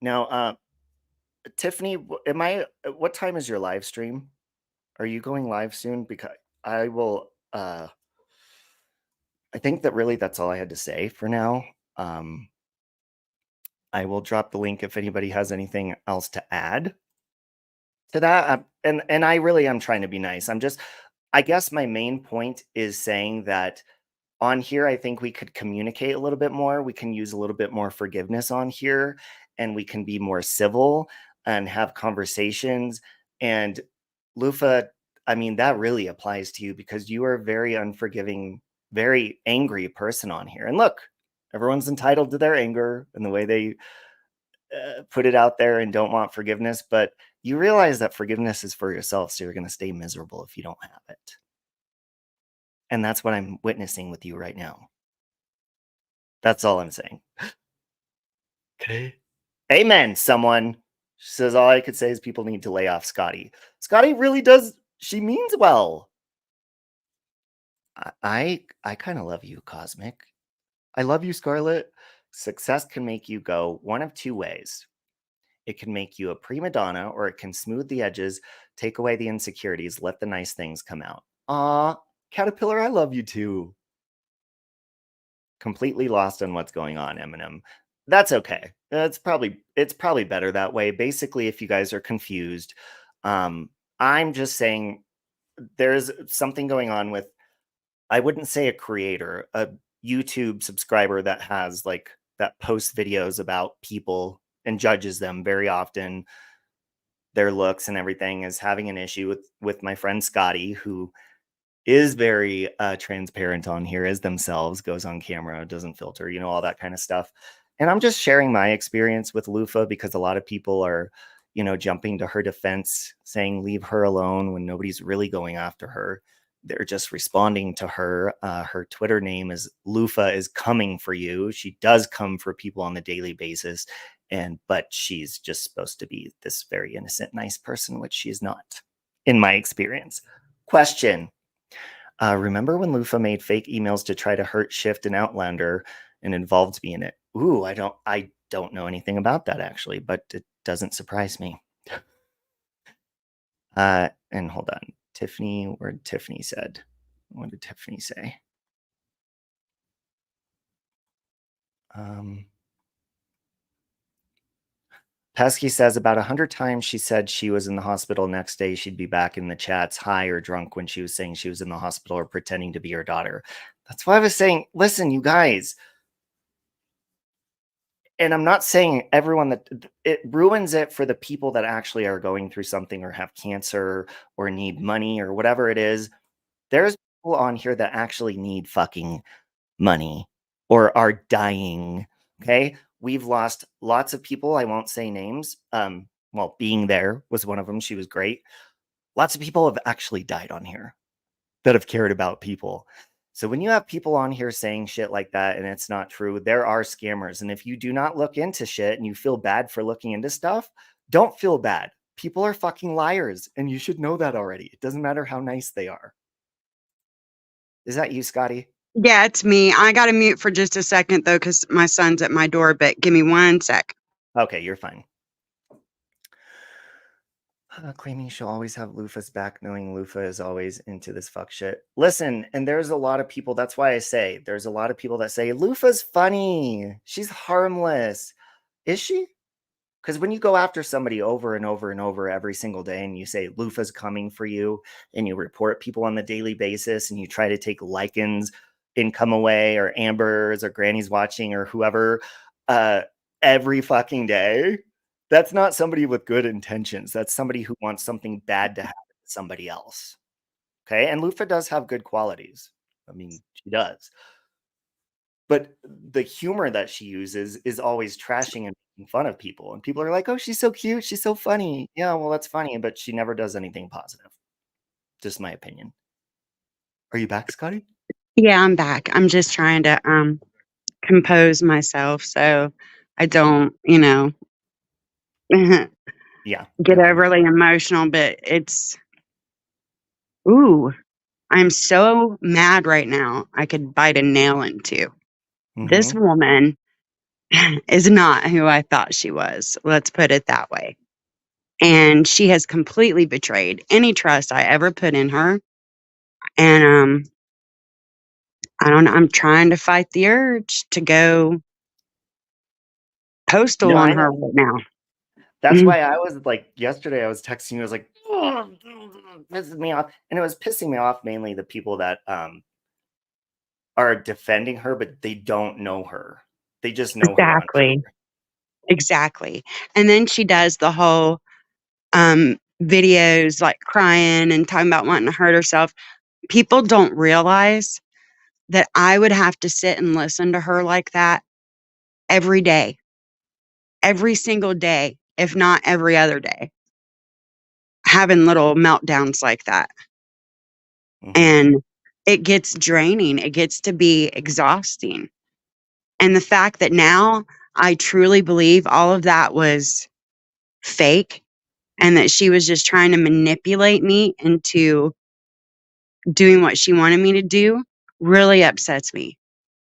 Now, Tiffany, am I what time is your live stream? Are you going live soon? Because I will I think that really that's all I had to say for now. I will drop the link if anybody has anything else to add to that. And I really am trying to be nice. I guess my main point is saying that on here, I think we could communicate a little bit more. We can use a little bit more forgiveness on here, and we can be more civil and have conversations. And Lufa, I mean, that really applies to you because you are a very unforgiving, very angry person on here. And look, everyone's entitled to their anger and the way they put it out there and don't want forgiveness. But you realize that forgiveness is for yourself. So you're going to stay miserable if you don't have it. And that's what I'm witnessing with you right now. That's all I'm saying. Okay. Amen, someone. She says, all I could say is people need to lay off Scotty. Scotty really does. She means well. I kind of love you, Cosmic. I love you, Scarlet. Success can make you go one of two ways. It can make you a prima donna, or it can smooth the edges, take away the insecurities, let the nice things come out. Aw, Caterpillar, I love you too. Completely lost on what's going on, Eminem. That's okay. It's probably better that way. Basically, if you guys are confused, I'm just saying there's something going on with, I wouldn't say a creator, a YouTube subscriber that has like that posts videos about people and judges them very often, their looks and everything, is having an issue with my friend Scotty, who is very transparent on here as themselves, goes on camera, doesn't filter, all that kind of stuff. And I'm just sharing my experience with Lufa because a lot of people are, jumping to her defense, saying leave her alone when nobody's really going after her. They're just responding to her. Her Twitter name is Lufa is coming for you. She does come for people on the daily basis. But she's just supposed to be this very innocent, nice person, which she is not, in my experience. Question. Remember when Lufa made fake emails to try to hurt Shift and Outlander and involved me in it? Ooh, I don't know anything about that actually, but it doesn't surprise me. And hold on, Tiffany, where Tiffany said, What did Tiffany say? Pesky says about 100 times she said she was in the hospital. Next day she'd be back in the chats high or drunk when she was saying she was in the hospital or pretending to be her daughter. That's why I was saying, listen, you guys, and I'm not saying everyone, that it ruins it for the people that actually are going through something or have cancer or need money or whatever it is. There's people on here that actually need fucking money or are dying. Okay. We've lost lots of people. I won't say names. Well, Being There was one of them. She was great. Lots of people have actually died on here that have cared about people. So when you have people on here saying shit like that and it's not true, there are scammers. And if you do not look into shit and you feel bad for looking into stuff, don't feel bad. People are fucking liars and you should know that already. It doesn't matter how nice they are. Is that you, Scotty? Yeah, it's me. I got to mute for just a second, though, because my son's at my door, but give me 1 sec. Okay, you're fine. Claiming she'll always have Lufa's back, knowing Lufa is always into this fuck shit. Listen, and there's a lot of people, that's why I say, there's a lot of people that say, Lufa's funny. She's harmless. Is she? Because when you go after somebody over and over and over every single day and you say Lufa's coming for you and you report people on the daily basis and you try to take Lycans income away or Amber's or Granny's watching or whoever every fucking day, that's not somebody with good intentions. That's somebody who wants something bad to happen to somebody else. Okay. And Lufa does have good qualities. I mean, she does. But the humor that she uses is always trashing and making fun of people. And people are like, oh, she's so cute. She's so funny. Yeah, well, that's funny, but she never does anything positive. Just my opinion. Are you back, Scotty? Yeah, I'm back. I'm just trying to compose myself so I don't, Yeah. get No, overly emotional. But ooh, I'm so mad right now. I could bite a nail into. This mm-hmm. woman is not who I thought she was. Let's put it that way. And she has completely betrayed any trust I ever put in her. And I don't know. I'm trying to fight the urge to go No, postal on I her know. right now. That's why I was like, yesterday I was texting you, I was like, oh, pisses me off. And it was pissing me off mainly the people that are defending her, but they don't know her. They just know her on Exactly. Twitter. Exactly. And then she does the whole videos like crying and talking about wanting to hurt herself. People don't realize that I would have to sit and listen to her like that every day, every single day, if not every other day, having little meltdowns like that. Mm-hmm. And it gets draining. It gets to be exhausting. And the fact that now I truly believe all of that was fake and that she was just trying to manipulate me into doing what she wanted me to do really upsets me.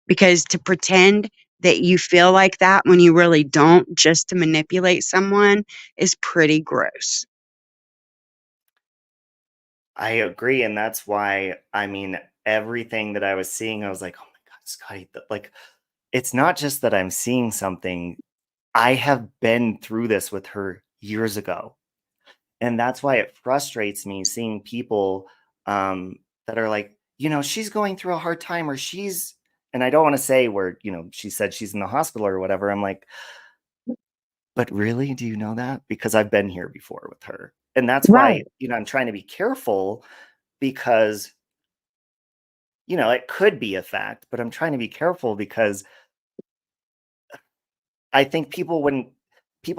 Because to pretend that you feel like that when you really don't, just to manipulate someone, is pretty gross. I agree, and that's why, I mean, everything that I was seeing, I was like, "Oh my god, Scotty," like, it's not just that I'm seeing something, I have been through this with her years ago, and that's why it frustrates me seeing people, that are like, "She's going through a hard time," or she's, and I don't wanna say where, she said she's in the hospital or whatever, I'm like, "But really, do you know that?" Because I've been here before with her, and that's Right. why, I'm trying to be careful because it could be a fact, but I'm trying to be careful because I think people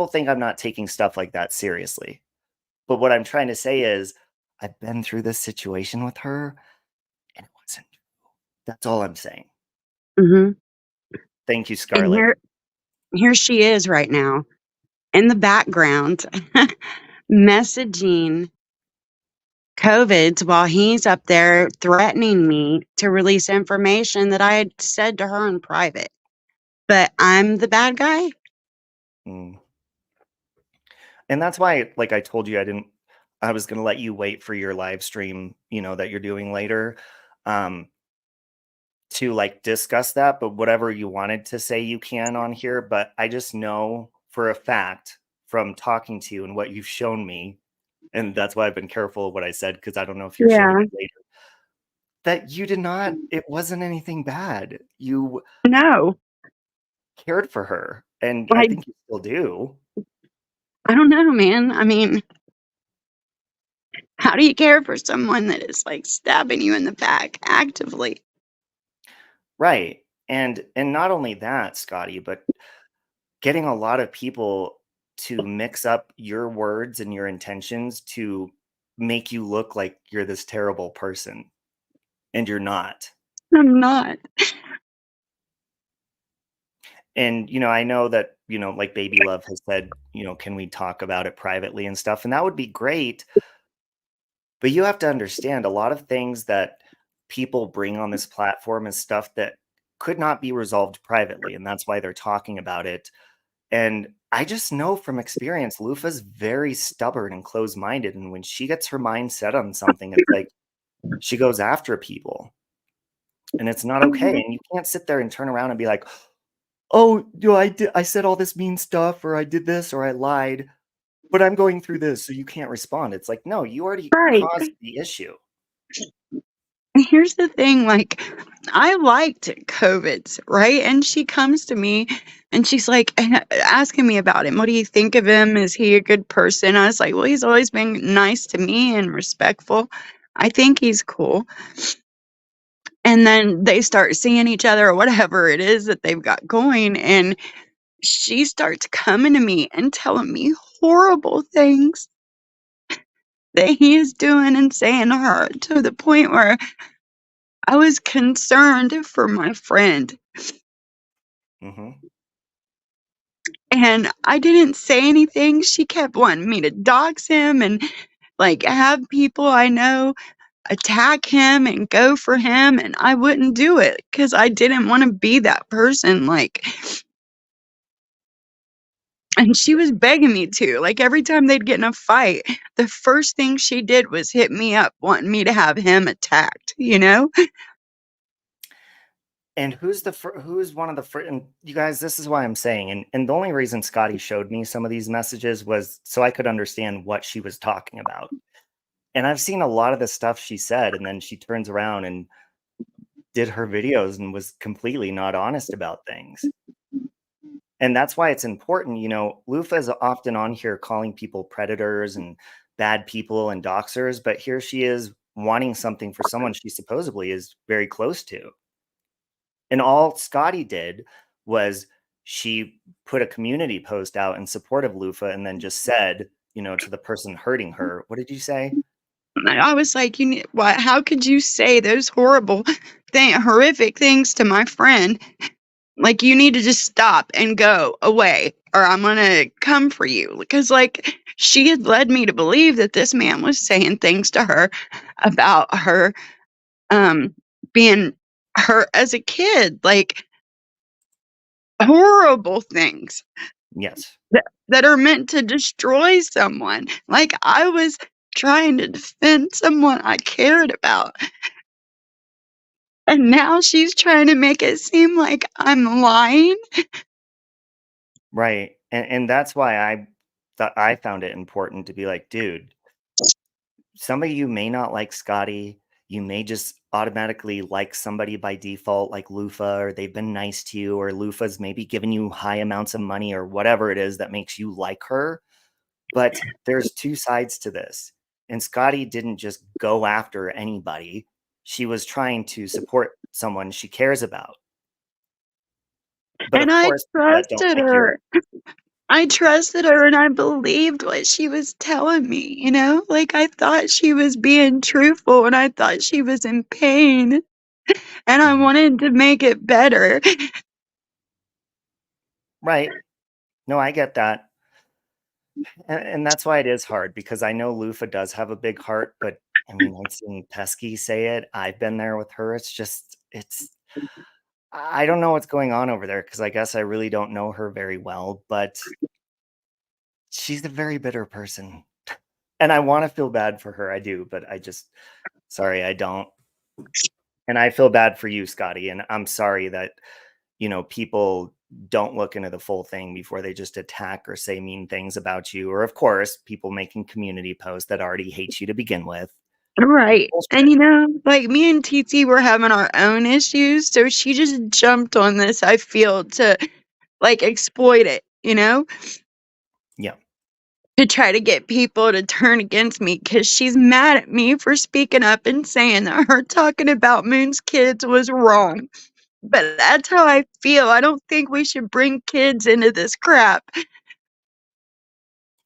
think I'm not taking stuff like that seriously. But what I'm trying to say is I've been through this situation with her and it wasn't true. That's all I'm saying. Hmm. Thank you, And Scarlett. here she is right now in the background messaging COVIDs while he's up there threatening me to release information that I had said to her in private. But I'm the bad guy? Mm. And that's why, like I told you, I was going to let you wait for your live stream, that you're doing later. um, to like discuss that, but whatever you wanted to say, you can on here. But I just know for a fact from talking to you and what you've shown me, and that's why I've been careful of what I said because I don't know if you're showing Yeah. it later, that you did not, it wasn't anything bad. You No. cared for her, and I I think you still do. I don't know, man. I mean, how do you care for someone that is, like, stabbing you in the back actively? Right. And not only that, Scotty, but getting a lot of people to mix up your words and your intentions to make you look like you're this terrible person, and you're not. I'm not. And, I know that, like Baby Love has said, "Can we talk about it privately and stuff?" And that would be great, but you have to understand a lot of things that people bring on this platform is stuff that could not be resolved privately, and that's why they're talking about it. And I just know from experience, Lufa's very stubborn and closed-minded, and when she gets her mind set on something, it's like she goes after people, and it's not okay, Mhm. and you can't sit there and turn around and be like, "Oh, I said all this mean stuff, or I did this, or I lied, but I'm going through this, so you can't respond." It's like, "No, you already Right. caused the issue." And here's the thing, like, I liked COVIDs, right? And she comes to me and she's like asking me about him. What do you think of him? Is he a good person? I was like, well, he's always been nice to me and respectful. I think he's cool. And then they start seeing each other or whatever it is that they've got going. And she starts coming to me and telling me horrible things that he is doing and saying to her to the point where I was concerned for my friend. Mhm. And I didn't say anything. She kept wanting me to dox him and, like, have people I know attack him and go for him, and I wouldn't do it because I didn't wanna be that person, like, and she was begging me to, like, every time they'd get in a fight, the first thing she did was hit me up wanting me to have him attacked, you know? And who's one of the and you guys, this is why I'm saying, and the only reason Scotty showed me some of these messages was so I could understand what she was talking about. And I've seen a lot of the stuff she said, and then she turns around and did her videos and was completely not honest about things. And that's why it's important, Lufa is often on here calling people predators and bad people and doxers, but here she is wanting something for someone she supposedly is very close to. And all Scotty did was she put a community post out in support of Lufa and then just said, to the person hurting her, what did you say? I was like, "You need what? How could you say those horrific things to my friend? Like, you need to just stop and go away, or I'm gonna come for you." Because, like, she had led me to believe that this man was saying things to her about her, um, being hurt as a kid, like, horrible things Yes. that are meant to destroy someone. Like, I was trying to defend someone I cared about, and now she's trying to make it seem like I'm lying. Right. And that's why I thought I found it important to be like, dude, some of you may not like Scotty. You may just automatically like somebody by default, like Lufa, or they've been nice to you, or Lufa's maybe given you high amounts of money, or whatever it is that makes you like her. But there's two sides to this. And Scotty didn't just go after anybody. She was trying to support someone she cares about. But And of I course, people that don't trusted like your her. I trusted her and I believed what she was telling me, you know? Like, I thought she was being truthful and I thought she was in pain and I Mhm. wanted to make it better. Right. No, I get that. And that's why it is hard because I know Lufa does have a big heart, but I mean, I've seen Pesky say it. I've been there with her. It's just, I don't know what's going on over there because I guess I really don't know her very well, but she's a very bitter person. And I want to feel bad for her. I do, but sorry, I don't. And I feel bad for you, Scotty, and I'm sorry that, people don't look into the full thing before they just attack or say mean things about you, or, of course, people making community posts that already hate you to begin with. It's Right. And bullshit. you know, like me and TT were having our own issues, so she just jumped on this, I feel, to like exploit it, you know? Yeah. To try to get people to turn against me because she's mad at me for speaking up and saying that her talking about Moon's kids was wrong. But that's how I feel. I don't think we should bring kids into this crap.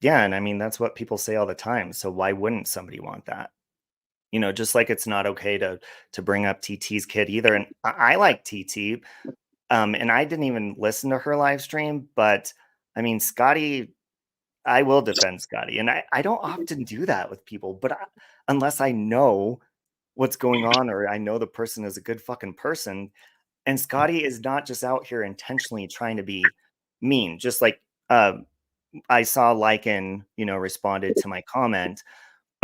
Yeah, and I mean, that's what people say all the time, so why wouldn't somebody want that? Just like it's not okay to bring up TT's kid either, and I like TT, and I didn't even listen to her live stream, but, I mean, Scotty I will defend Scotty, and I don't often do that with people, but unless I know what's going on or I know the person is a good fucking person, and Scotty is not just out here intentionally trying to be mean, just like, uh, I saw Lycan, responded to my comment,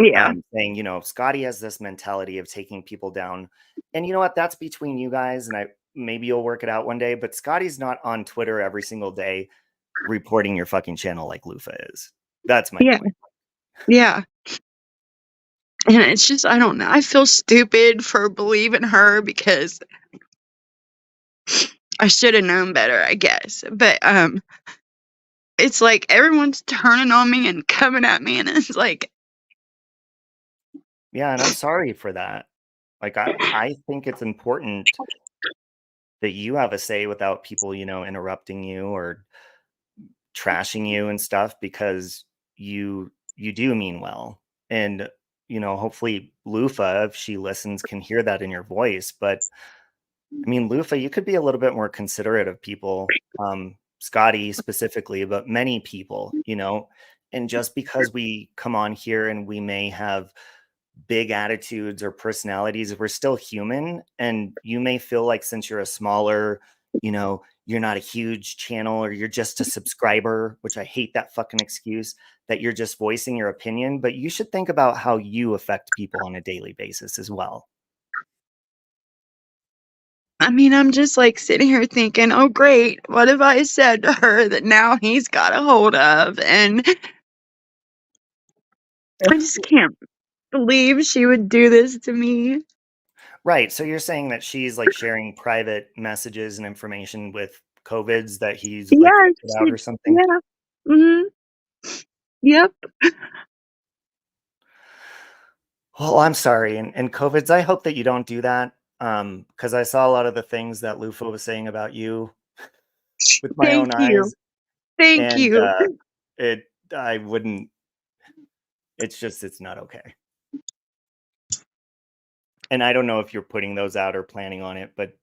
Yeah. saying, Scotty has this mentality of taking people down. And you know what? That's between you guys, and maybe you'll work it out one day. But Scotty's not on Twitter every single day reporting your fucking channel like Lufa is. That's my Yeah. point. Yeah. And it's just, I don't know. I feel stupid for believing her because I should have known better, I guess. But it's like everyone's turning on me and coming at me, and it's like, Yeah, and I'm sorry for that. Like I think it's important that you have a say without people, interrupting you or trashing you and stuff because you do mean well. And hopefully Lufa, if she listens, can hear that in your voice. But I mean, Lufa, you could be a little bit more considerate of people, Scotty specifically, but many people, and just because we come on here and we may have big attitudes or personalities, we're still human. And you may feel like since you're a smaller, you're not a huge channel or you're just a subscriber, which I hate that fucking excuse, that you're just voicing your opinion. But you should think about how you affect people on a daily basis as well. I mean, I'm just like sitting here thinking, oh, great. What have I said to her that now he's got a hold of? And I just can't believe she would do this to me. Right. So you're saying that she's like sharing private messages and information with COVIDs that he's like Yeah, put out or something? yeah. Mhm. Yep. Well, I'm sorry. And COVIDs, I hope that you don't do that. Because I saw a lot of the things that Lufa was saying about you with my Thank own you. eyes. Thank And you. it I wouldn't it's not okay. And I don't know if you're putting those out or planning on it, but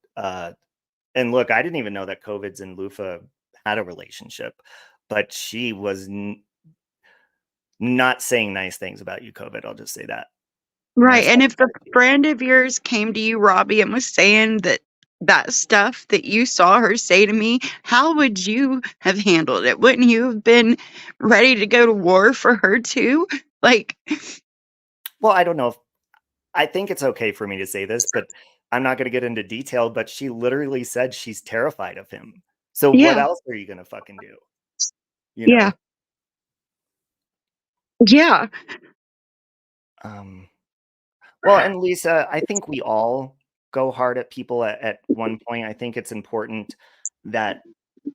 and look, I didn't even know that COVIDs and Lufa had a relationship, but she was not saying nice things about you, COVID. I'll just say that. And Right, that's and all if I a gotta do. friend of yours came to you, Robbie, and was saying that stuff that you saw her say to me, how would you have handled it? Wouldn't you have been ready to go to war for her too? Like, Well, I don't know if I think it's okay for me to say this, but I'm not gonna get into detail, but she literally said she's terrified of him. So what yeah, else are you gonna fucking do? You yeah, know? yeah, Um, well, and Lisa, I think we all go hard at people at one point. I think it's important that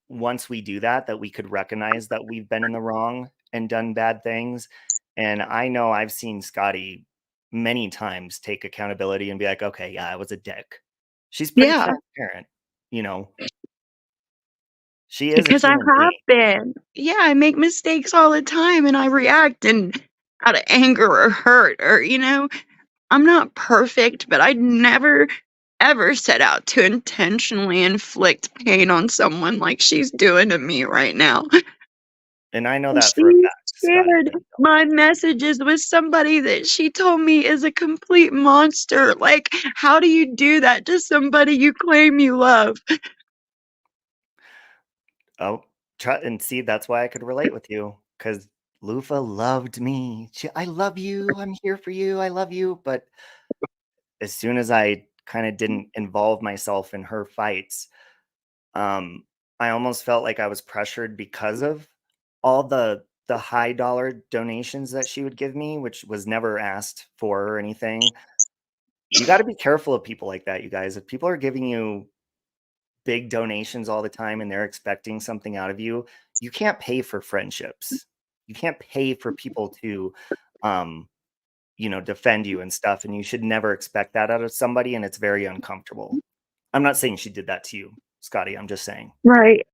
once we do that, that we could recognize that we've been in the wrong and done bad things. And I know I've seen Scotty many times take accountability and be like, okay, yeah, I was a dick. She's pretty yeah, transparent, you know. She is a because I human have being. been. Yeah, I make mistakes all the time and I react and out of anger or hurt or, I'm not perfect, but I'd never ever set out to intentionally inflict pain on someone like she's doing to me right now. And I know that for a She fact, Scotty, shared that you don't. my messages with somebody that she told me is a complete monster. Like, how do you do that to somebody you claim you love? Oh, try and see, that's why I could relate with you because Lufa loved me. I love you. I'm here for you. I love you. But as soon as I kind of didn't involve myself in her fights, I almost felt like I was pressured because of all the high dollar donations that she would give me, which was never asked for or anything. You got to be careful of people like that, you guys. If people are giving you big donations all the time and they're expecting something out of you, you can't pay for friendships. You can't pay for people to um defend you and stuff, and you should never expect that out of somebody, and it's very uncomfortable. I'm not saying she did that to you, Scotty. I'm just saying. Right.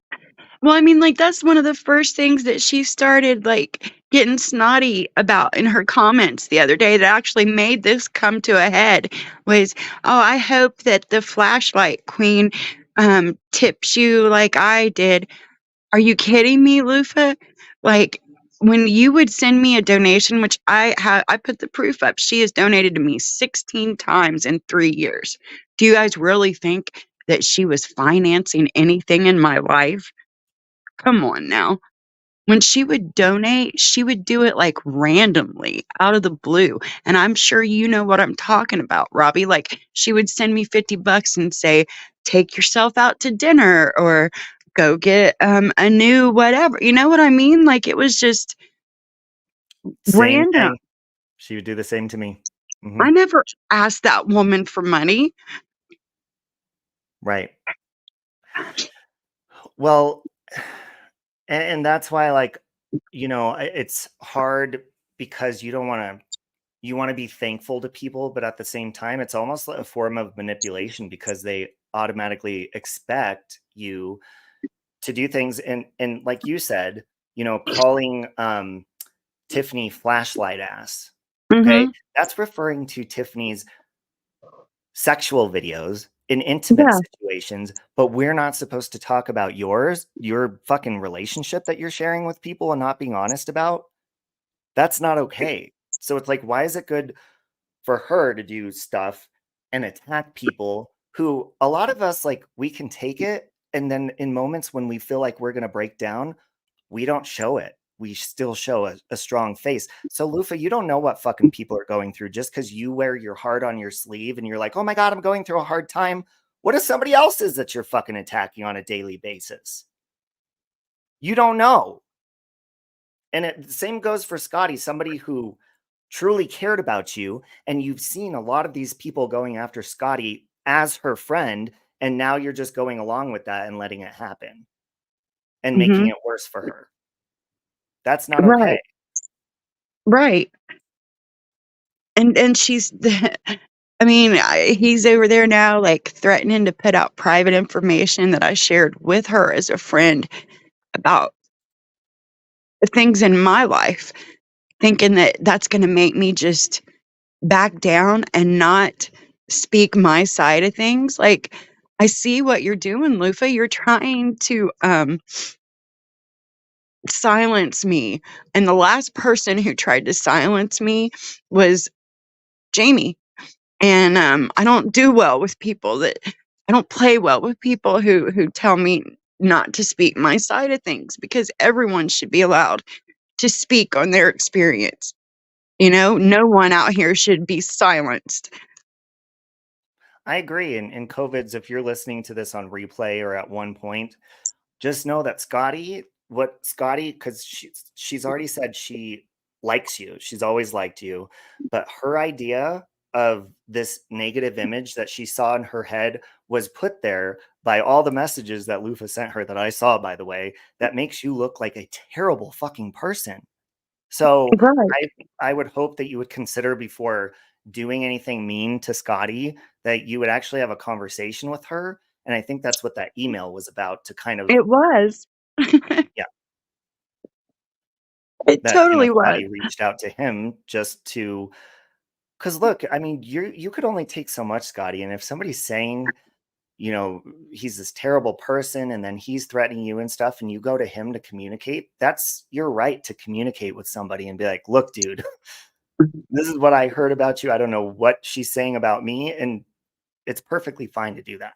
Well, I mean, like, that's one of the first things that she started, like, getting snotty about in her comments the other day that actually made this come to a head was, "Oh, I hope that the flashlight queen, tips you like I did." Are you kidding me, Lufa? Like, when you would send me a donation, which I put the proof up, she has donated to me 16 times in 3 years. Do you guys really think that she was financing anything in my life? Come on now. When she would donate, she would do it, like, randomly, out of the blue, and I'm sure you know what I'm talking about, Robbie, like, she would send me 50 bucks and say, "Take yourself out to dinner," or "Go get, a new whatever," you know what I mean? Like, it was just Same random. thing. She would do the same to me. I Mhm. never asked that woman for money. Right. Well, and that's why, like, it's hard because you wanna be thankful to people, but at the same time, it's almost like a form of manipulation because they automatically expect you to do things, and like you said, calling, Tiffany flashlight ass, okay? Mhm. That's referring to Tiffany's sexual videos in intimate Yeah. situations, but we're not supposed to talk about your fucking relationship that you're sharing with people and not being honest about. That's not okay. So it's like, why is it good for her to do stuff and attack people who a lot of us, like, we can take it, and then in moments when we feel like we're gonna break down, we don't show it. We still show a strong face. So, Lufa, you don't know what fucking people are going through just because you wear your heart on your sleeve and you're like, "Oh my god, I'm going through a hard time." What if somebody else is that you're fucking attacking on a daily basis? You don't know. And the same goes for Scotty, somebody who truly cared about you, and you've seen a lot of these people going after Scotty as her friend, and now you're just going along with that and letting it happen and making Mhm. it worse for her. That's not okay. Right. Right. And she's I mean, he's over there now, like, threatening to put out private information that I shared with her as a friend about the things in my life, thinking that that's gonna make me just back down and not speak my side of things. Like, I see what you're doing, Lufa. You're trying to, silence me, and the last person who tried to silence me was Jamie. And, I don't do well with people that I don't play well with people who tell me not to speak my side of things because everyone should be allowed to speak on their experience, you know? No one out here should be silenced. I agree. And COVID's, if you're listening to this on replay or at one point, just know that Scotty, because she's already said she likes you. She's always liked you. But her idea of this negative image that she saw in her head was put there by all the messages that Lufa sent her that I saw, by the way, that makes you look like a terrible fucking person. So Right. I I would hope that you would consider before doing anything mean to Scotty, that you would actually have a conversation with her, and I think that's what that email was about, to kind of, It was. yeah, It that, totally was. Scotty reached out to him just to, because look, I mean, you could only take so much, Scotty, and if somebody's saying, you know, he's this terrible person and then he's threatening you and stuff, and you go to him to communicate, that's your right to communicate with somebody and be like, "Look, dude, this is what I heard about you. I don't know what she's saying about me." And it's perfectly fine to do that.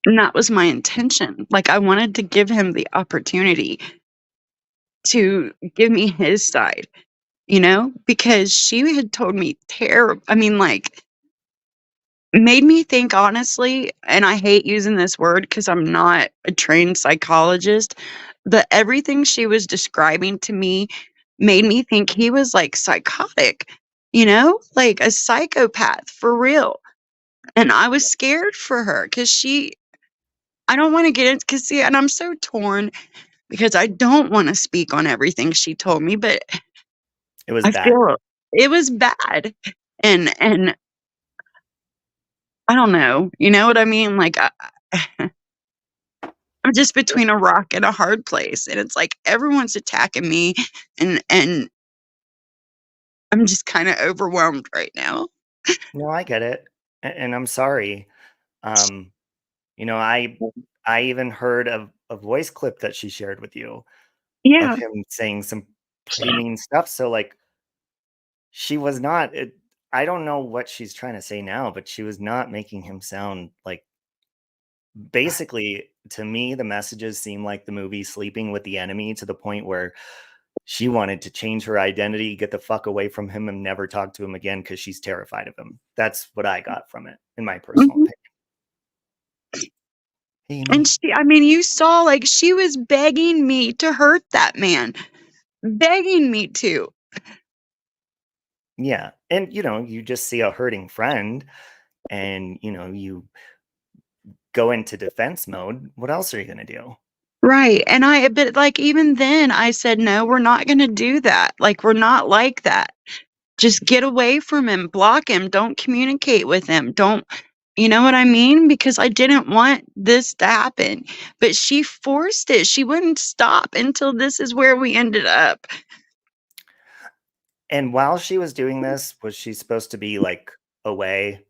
And that was my intention. Like, I wanted to give him the opportunity to give me his side, you know? Because she had told me I mean, like, made me think honestly, and I hate using this word because I'm not a trained psychologist, but everything she was describing to me made me think he was like psychotic, like a psychopath for real. And I was scared for her because I don't want to get into, because see, and I'm so torn because I don't want to speak on everything she told me, but It was I bad. feel it was bad. And I don't know, you know what I mean? Like, I'm just between a rock and a hard place, and it's like everyone's attacking me, and I'm just kinda overwhelmed right now. No, I get it, and I'm sorry. Um, I even heard of a voice clip that she shared with you of Yeah, him saying some pretty mean stuff, so, like, she was not I don't know what she's trying to say now, but she was not making him sound like basically, to me, the messages seem like the movie Sleeping with the Enemy to the point where she wanted to change her identity, get the fuck away from him, and never talk to him again because she's terrified of him. That's what I got from it, in my personal mhm, opinion. Hey, and Amy. I mean, you saw, like, she was begging me to hurt that man, begging me to. Yeah, and, you just see a hurting friend and, you go into defense mode. What else are you gonna do? Right, and but, like, even then, I said, "No, we're not gonna do that, like, we're not like that. Just get away from him, block him, don't communicate with him, don't." You know what I mean? Because I didn't want this to happen, but she forced it, she wouldn't stop until this is where we ended up. And while she was doing this, was she supposed to be, like, away,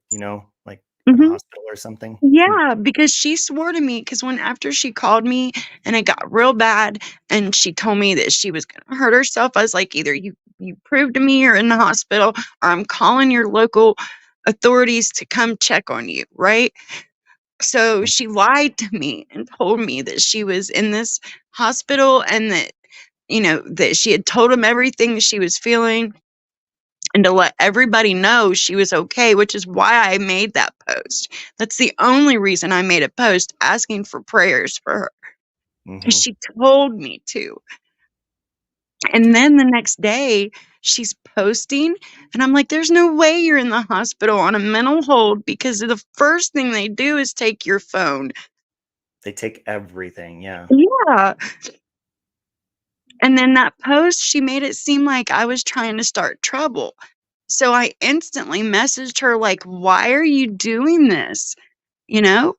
like, at a Mhm. hospital or something? Mm, Yeah, because she swore to me. Because when after she called me and it got real bad and she told me that she was gonna hurt herself, I was like, "Either you prove to me you're in the hospital or I'm calling your local authorities to come check on you," right? So mm, she lied to me and told me that she was in this hospital and that, that she had told him everything she was feeling and to let everybody know she was okay, which is why I made that post. That's the only reason I made a post asking for prayers for her, because mhm. she told me to. And then the next day, she's posting, and I'm like, "There's no way you're in the hospital on a mental hold because the first thing they do is take your phone." They take everything, yeah. Yeah. And then that post, she made it seem like I was trying to start trouble. So I instantly messaged her like, "Why are you doing this?" You know?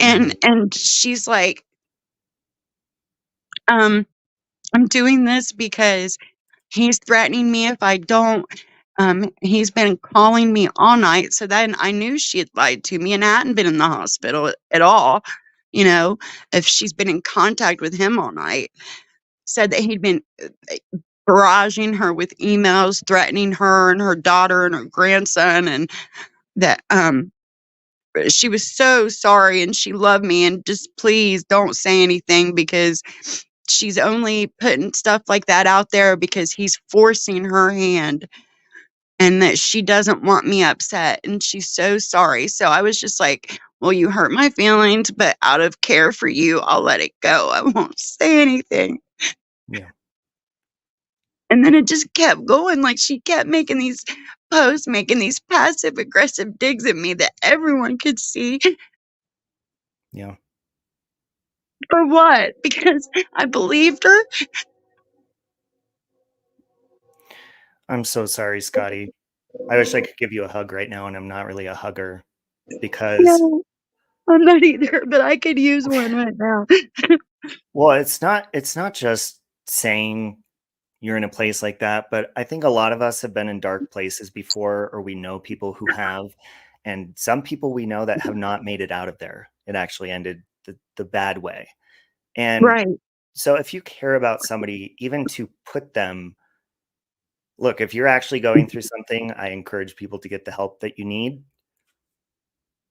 Mhm. And she's like, um, "I'm doing this because he's threatening me if I don't." He's been calling me all night. So then I knew she had lied to me and hadn't been in the hospital at all, you know, if she's been in contact with him all night. Said that he'd been barraging her with emails, threatening her and her daughter and her grandson, and that she was so sorry and she loved me and just please don't say anything because she's only putting stuff like that out there because he's forcing her hand and that she doesn't want me upset and she's so sorry. So I was just like, "Well, you hurt my feelings, but out of care for you, I'll let it go. I won't say anything." Yeah, And then it just kept going, like, she kept making these posts, making these passive aggressive digs at me that everyone could see. yeah. For what? Because I believed her? I'm so sorry, Scotty. I wish I could give you a hug right now, and I'm not really a hugger because No, I'm not either, but I could use one right now. well, it's not just saying you're in a place like that, but I think a lot of us have been in dark places before, or we know people who have, and some people we know that have not made it out of there. It actually ended the bad way. And Right. so if you care about somebody, even to put them look, if you're actually going through something, I encourage people to get the help that you need.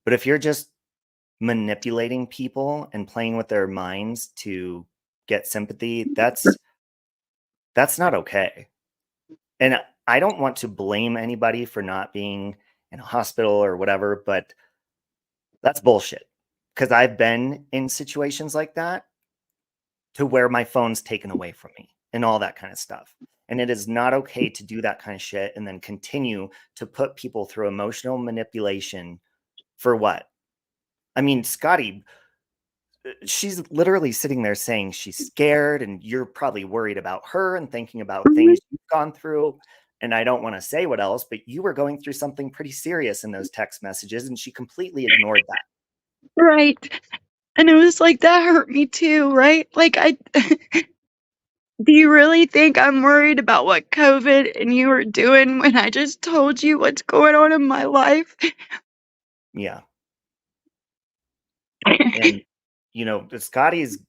But if you're just manipulating people and playing with their minds to get sympathy, that's not okay. And I don't want to blame anybody for not being in a hospital or whatever, but that's bullshit. Because I've been in situations like that to where my phone's taken away from me and all that kind of stuff. And it is not okay to do that kind of shit and then continue to put people through emotional manipulation for what? I mean, Scotty, she's literally sitting there saying she's scared and you're probably worried about her and thinking about Mhm. things you've gone through. And I don't want to say what else, but you were going through something pretty serious in those text messages and she completely ignored that. Right. And it was like, that hurt me too, right? Like, I do you really think I'm worried about what COVID and you were doing when I just told you what's going on in my life? Yeah. And, Scotty's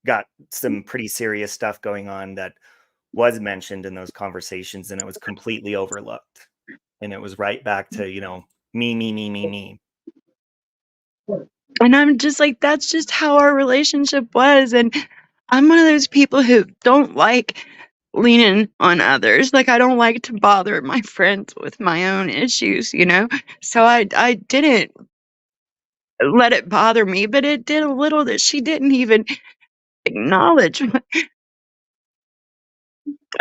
got some pretty serious stuff going on that was mentioned in those conversations and it was completely overlooked. And it was right back to, me, me, me, me, me. And I'm just like, that's just how our relationship was. And I'm one of those people who don't like leaning on others. Like, I don't like to bother my friends with my own issues, you know? So I didn't let it bother me, but it did a little that she didn't even acknowledge or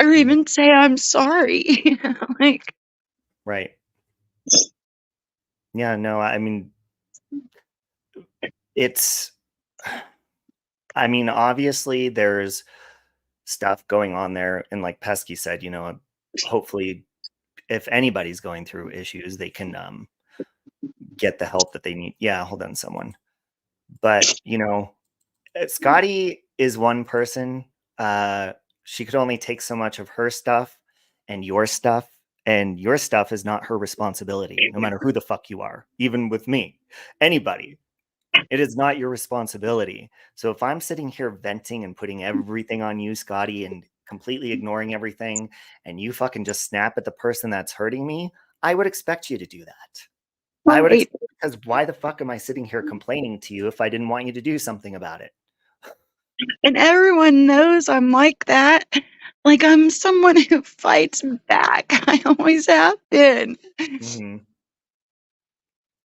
Mhm. even say I'm sorry. You know, like, Right. Yeah, no, I mean, it's, obviously there's stuff going on there. And like Pesky said, hopefully if anybody's going through issues, they can get the help that they need. Yeah, hold on, someone. But, Scotty is one person. She could only take so much of her stuff and your stuff is not her responsibility, no matter who the fuck you are, even with me, anybody. It is not your responsibility. So if I'm sitting here venting and putting everything on you, Scotty, and completely ignoring everything, and you fucking just snap at the person that's hurting me, I would expect you to do that. I would right. expect, because why the fuck am I sitting here complaining to you if I didn't want you to do something about it? And everyone knows I'm like that. Like, I'm someone who fights back. I always have been. Hmm.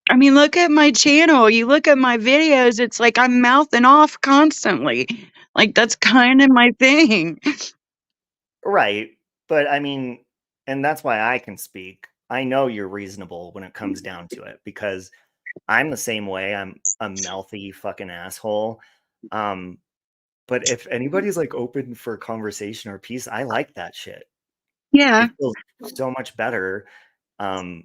I mean, look at my channel. You look at my videos, it's like I'm mouthing off constantly. Like, that's kind of my thing. Right. But and that's why I can speak. I know you're reasonable when it comes down to it because I'm the same way. I'm a mouthy fucking asshole. Um, but if anybody's like open for conversation or peace, I like that shit. Yeah, It feels so much better. Um,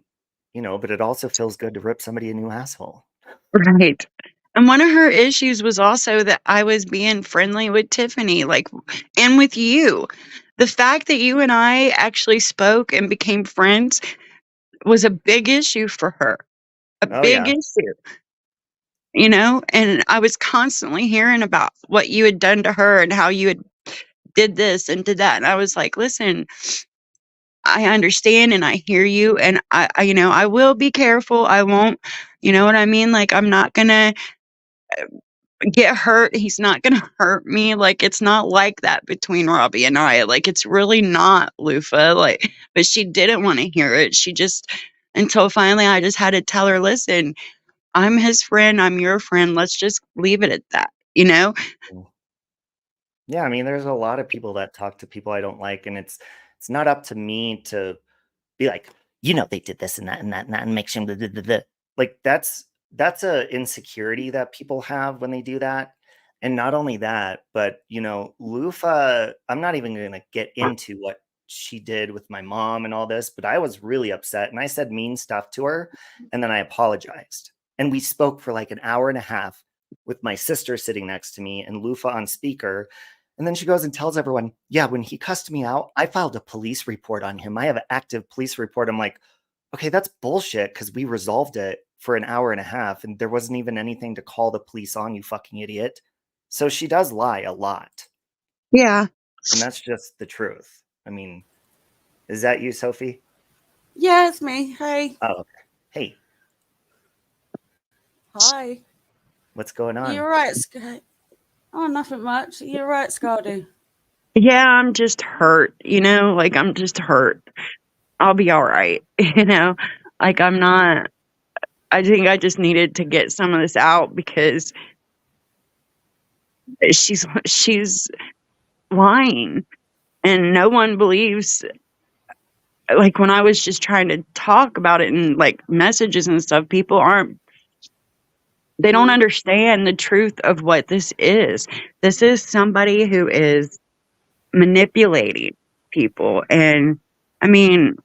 but it also feels good to rip somebody a new asshole. right. And one of her issues was also that I was being friendly with Tiffany, like, and with you. The fact that you and I actually spoke and became friends was a big issue for her, a Oh big yeah. issue, you know? And I was constantly hearing about what you had done to her and how you had did this and did that. And I was like, listen, I understand and I hear you. And I will be careful. I won't, you know what I mean? Like, I'm not gonna get hurt. He's not gonna hurt me. Like, it's not like that between Robbie and I. Like, it's really not, Lufa. Like, but she didn't want to hear it. She just, until finally I just had to tell her, listen, I'm his friend. I'm your friend. Let's just leave it at that, you know? Yeah, there's a lot of people that talk to people I don't like, and it's not up to me to be like, they did this and that and that and that and make sure like that's a insecurity that people have when they do that. And not only that, but Lufa, I'm not even gonna get into what she did with my mom and all this, but I was really upset and I said mean stuff to her and then I apologized. And we spoke for like an hour and a half with my sister sitting next to me and Lufa on speaker. And then she goes and tells everyone, yeah, when he cussed me out, I filed a police report on him. I have an active police report. I'm like, okay, that's bullshit because we resolved it for an hour and a half and there wasn't even anything to call the police on, you fucking idiot. So she does lie a lot. Yeah. And that's just the truth. Is that you, Sophie? Yeah, it's me. Hey. Oh, okay. Hey, Hi. what's going on? You're right, Scotty. Oh, nothing much. You're right, Scotty. Yeah, I'm just hurt, you know? Like, I'm just hurt. I'll be all right, you know? Like, I'm not, I think I just needed to get some of this out because she's lying and no one believes. Like, when I was just trying to talk about it in like messages and stuff, people they don't understand the truth of what this is. This is somebody who is manipulating people. And I mean,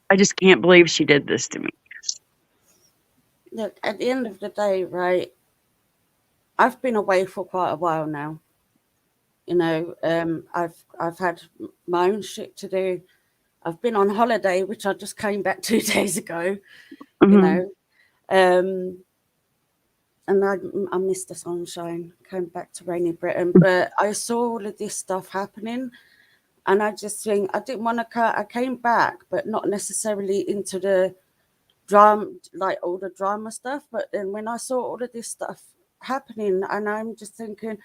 I just can't believe she did this to me. Look, at the end of the day, right, I've been away for quite a while now. You know, I've had my own shit to do. I've been on holiday, which I just came back 2 days ago. You know, and I missed the sunshine. Came back to rainy Britain, but I saw all of this stuff happening, and I just think I didn't want to cut. I came back, but not necessarily into the drama, like all the drama stuff. But then when I saw all of this stuff happening, and I'm just thinking,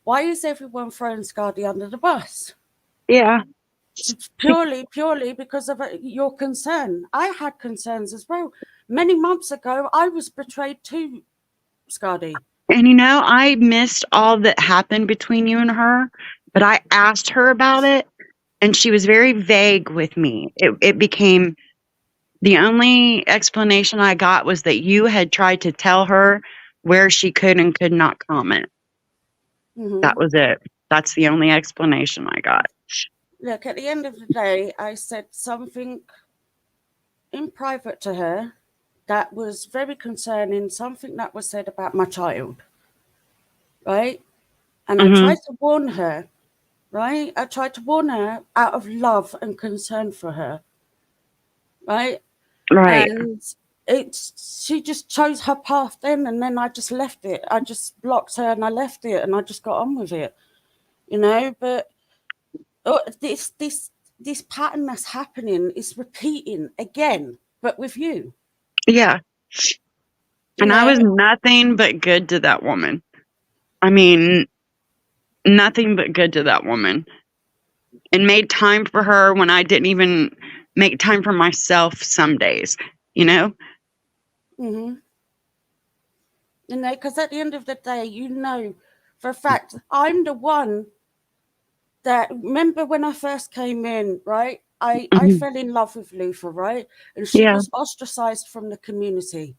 why is everyone throwing Skadi under the bus? Yeah. It's purely because of your concern. I had concerns as well. Many months ago, I was betrayed too, Skadi. And you know, I missed all that happened between you and her, but I asked her about it and she was very vague with me. It became the only explanation I got was that you had tried to tell her where she could and could not comment. That was it. That's the only explanation I got. Look, at the end of the day, I said something in private to her that was very concerning, something that was said about my child, right? And I tried to warn her, right? I tried to warn her out of love and concern for her, right? Right. And she just chose her path then, and then I just left it. I just blocked her and I left it, and I just got on with it, you know. But this pattern that's happening is repeating again, but with you. Yeah. You And know? I was nothing but good to that woman. I mean, nothing but good to that woman. And made time for her when I didn't even make time for myself some days, you know? You know, because at the end of the day, you know, for a fact, I'm the one that, remember when I first came in, right? I fell in love with Luther, right? And she Yeah. was ostracized from the community,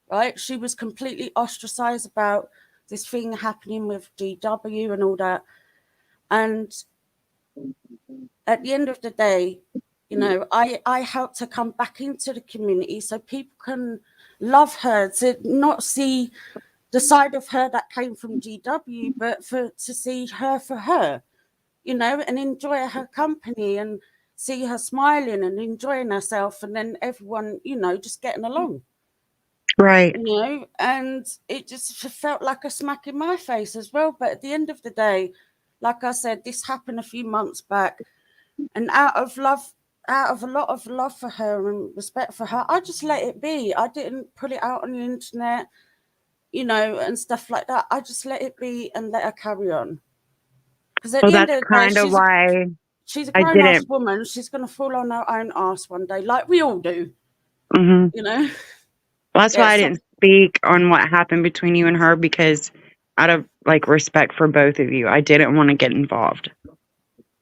right? She was completely ostracized about this thing happening with GW and all that. And at the end of the day, you know, I helped her come back into the community so people can love her, to not see the side of her that came from GW, but to see her for her, you know, and enjoy her company and see her smiling and enjoying herself, and then everyone, you know, just getting along. Right. You know, and it just felt like a smack in my face as well. But at the end of the day, like I said, this happened a few months back, and out of love, out of a lot of love for her and respect for her, I just let it be. I didn't put it out on the internet, you know, and stuff like that. I just let it be and let her carry on. Because at So the end that's of the day, kind of why she's a I grown ass didn't. woman. She's gonna fall on her own ass one day, like we all do. Well, You know. that's Yeah. why I So didn't speak on what happened between you and her, because out of like respect for both of you, I didn't want to get involved.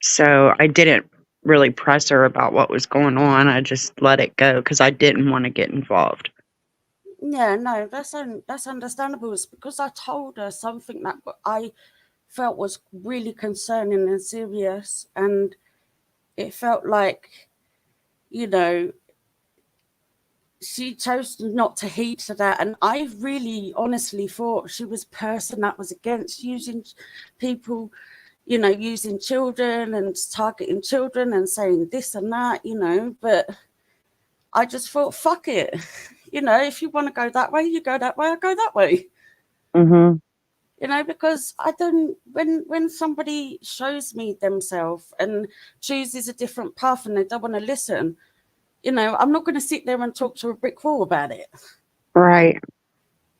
So I didn't really press her about what was going on. I just let it go because I didn't want to get involved. yeah, no, that's understandable. It's because I told her something that I felt was really concerning and serious, and it felt like, you know, she chose not to heed to that. And I really honestly thought she was a person that was against using people, you know, using children and targeting children and saying this and that, you know. But I just thought, fuck it. You know, if you want to go that way, you go that way, I go that way. You know, because I don't, when somebody shows me themselves and chooses a different path and they don't want to listen, you know, I'm not going to sit there and talk to a brick wall about it. Right.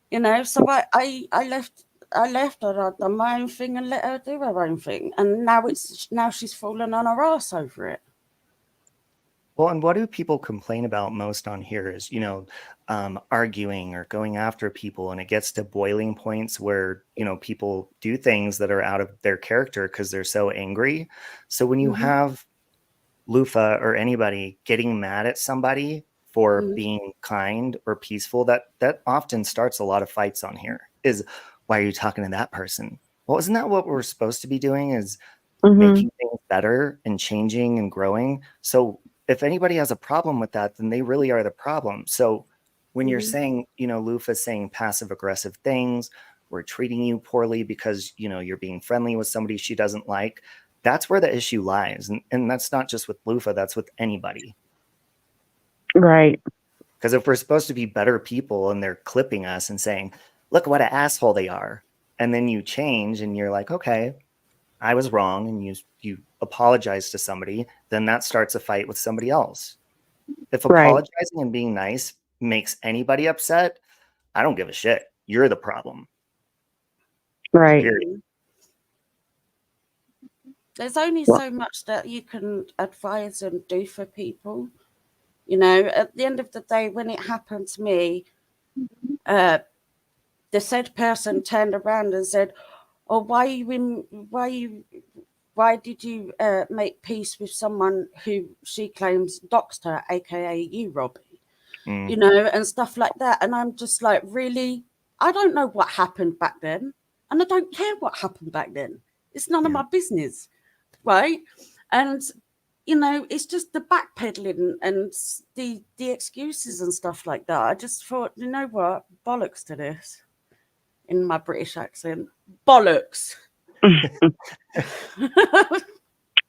You know, so I left her. I'd done my own thing and let her do her own thing, and now she's fallen on her ass over it. Well, and what do people complain about most on here is, arguing or going after people, and it gets to boiling points where, people do things that are out of their character because they're so angry. So when you Mhm. have Lufa or anybody getting mad at somebody for Mhm. being kind or peaceful, that often starts a lot of fights on here. Is why are you talking to that person? Well, isn't that what we're supposed to be doing? Is Mhm. making things better and changing and growing. So if anybody has a problem with that, then they really are the problem. So when you're Mhm. saying, Lufa's saying passive aggressive things, we're treating you poorly because, you're being friendly with somebody she doesn't like, that's where the issue lies. And that's not just with Lufa, that's with anybody. Right. Because if we're supposed to be better people and they're clipping us and saying, look what an asshole they are, and then you change and you're like, okay, I was wrong, and you apologize to somebody, then that starts a fight with somebody else. If Right. apologizing and being nice makes anybody upset, I don't give a shit. You're the problem. Right. Period. Mhm. There's only Well, so much that you can advise and do for people. You know, at the end of the day, when it happened to me, uh, the said person turned around and said, "Oh, why did you make peace with someone who she claims doxed her, aka you, Robbie?" Mm, You know, and stuff like that. And I'm just like, really? I don't know what happened back then, and I don't care what happened back then. It's none of yeah. my business, right? And it's just the backpedaling and the excuses and stuff like that. I just thought, you know what, bollocks to this in my British accent, bollocks. Well, and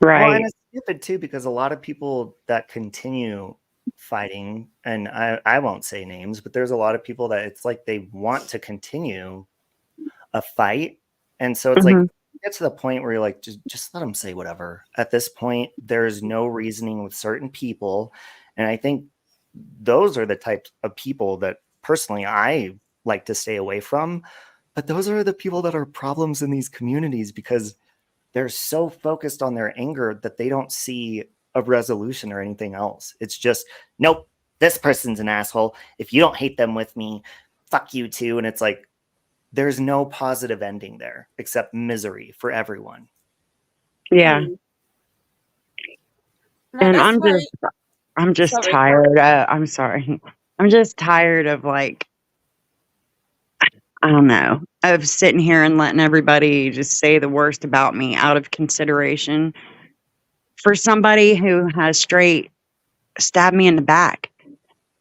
right. it's stupid too because a lot of people that continue fighting, and I won't say names, but there's a lot of people that it's like they want to continue a fight. And so it's like Mhm. you get to the point where you're like, just let them say whatever. At this point, there's no reasoning with certain people. And I think those are the types of people that personally I like to stay away from. But those are the people that are problems in these communities because they're so focused on their anger that they don't see a resolution or anything else. It's just, nope, this person's an asshole. If you don't hate them with me, fuck you too. And it's like, there's no positive ending there except misery for everyone. Yeah. Mm. No, And that's why. I'm just Sorry. tired. I'm sorry. I'm just tired of like I don't know, of sitting here and letting everybody just say the worst about me out of consideration for somebody who has straight stabbed me in the back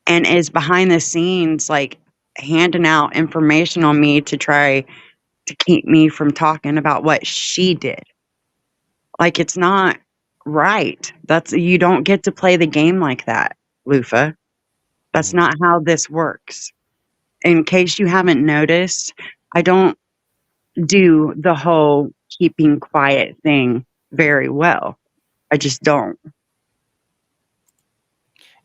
and is behind the scenes like handing out information on me to try to keep me from talking about what she did. Like it's not right. You don't get to play the game like that, Lufa. That's Mhm. not how this works. In case you haven't noticed, I don't do the whole keeping quiet thing very well. I just don't.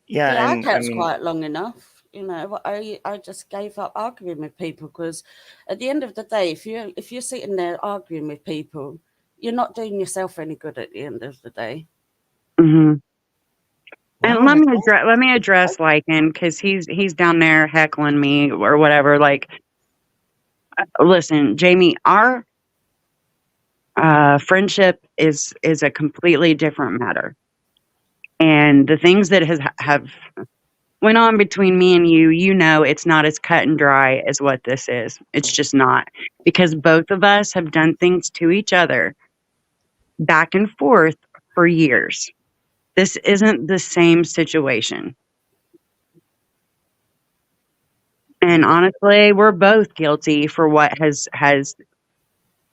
Yeah, Yeah, I and I kept mean, quiet long enough. I just gave up arguing with people because at the end of the day, if you're sitting there arguing with people, you're not doing yourself any good at the end of the day. Mhm. And well, and it's also, let me address Lycan because he's down there heckling me or whatever. Like, listen, Jamie, our friendship is a completely different matter, and the things that have went on between me and you know, it's not as cut and dry as what this is. It's just not because both of us have done things to each other back and forth for years. This isn't the same situation. And yeah, honestly, we're both guilty for what has